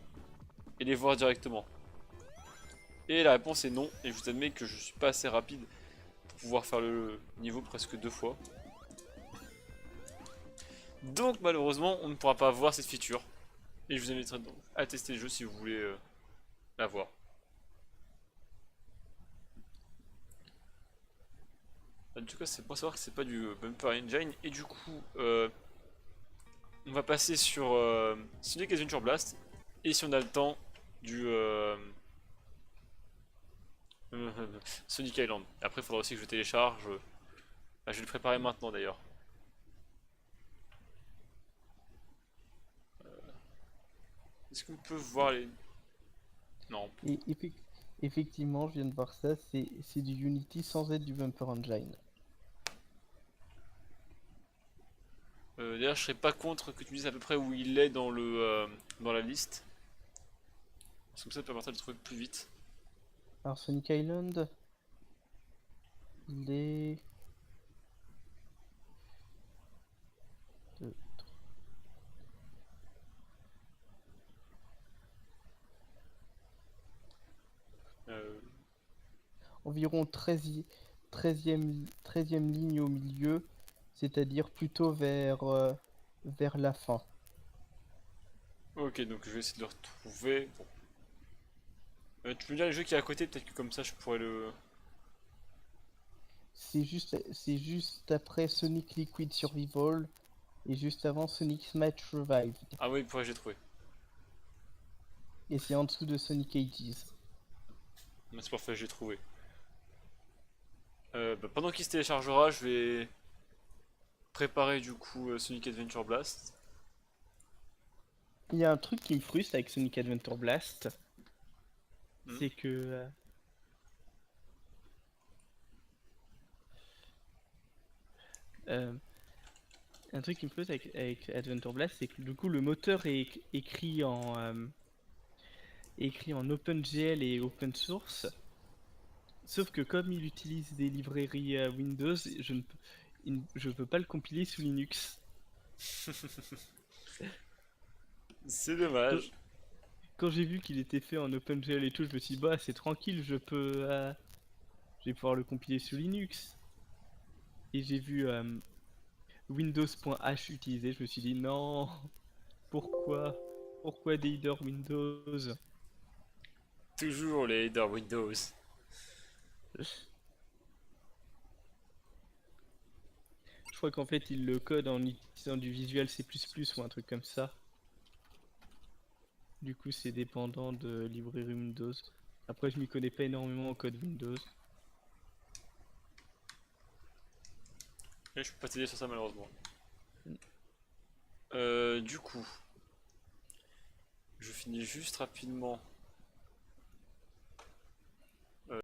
et les voir directement. Et la réponse est non, et je vous admets que je suis pas assez rapide pour pouvoir faire le niveau presque 2 fois. Donc malheureusement, on ne pourra pas voir cette feature. Et je vous inviterai donc à tester le jeu si vous voulez la voir. En tout cas, c'est pour savoir que c'est pas du Bumper Engine. Et du coup, on va passer sur Sonic Adventure Blast. Et si on a le temps, du Sonic Island. Après, il faudra aussi que je télécharge. Ah, je vais le préparer maintenant d'ailleurs. Est-ce qu'on peut voir les... Non. et effectivement, je viens de voir ça, c'est du Unity sans être du Bumper Engine. D'ailleurs, je serais pas contre que tu me dises à peu près où il est dans dans la liste. Parce que ça permettrait de le trouver plus vite. Alors Sonic Island, il est... Euh, environ 13e ligne au milieu, c'est-à-dire plutôt vers la fin. Ok, donc je vais essayer de le retrouver. Bon. Tu peux me dire le jeu qui est à côté, peut-être que comme ça je pourrais le... C'est juste après Sonic Liquid Survival et juste avant Sonic Smash Revive. Ah oui, pourquoi j'ai trouvé. Et c'est en dessous de Sonic Ages. C'est parfait, j'ai trouvé. Pendant qu'il se téléchargera, je vais préparer du coup Sonic Adventure Blast. Il y a un truc qui me frustre avec Sonic Adventure Blast, Hmm. c'est que un truc qui me frustre avec Adventure Blast, c'est que du coup le moteur est écrit en OpenGL et open source. Sauf que comme il utilise des librairies Windows, je peux pas le compiler sous Linux. C'est dommage. Quand j'ai vu qu'il était fait en OpenGL et tout, je me suis dit bah c'est tranquille, je vais pouvoir le compiler sous Linux. Et j'ai vu Windows.h utilisé, je me suis dit non, pourquoi des headers Windows? Toujours les headers Windows. Je crois qu'en fait il le code en utilisant du Visual C++ ou un truc comme ça. Du coup c'est dépendant de librairie Windows. Après je m'y connais pas énormément au code Windows. Et je peux pas t'aider sur ça malheureusement. Du coup, je finis juste rapidement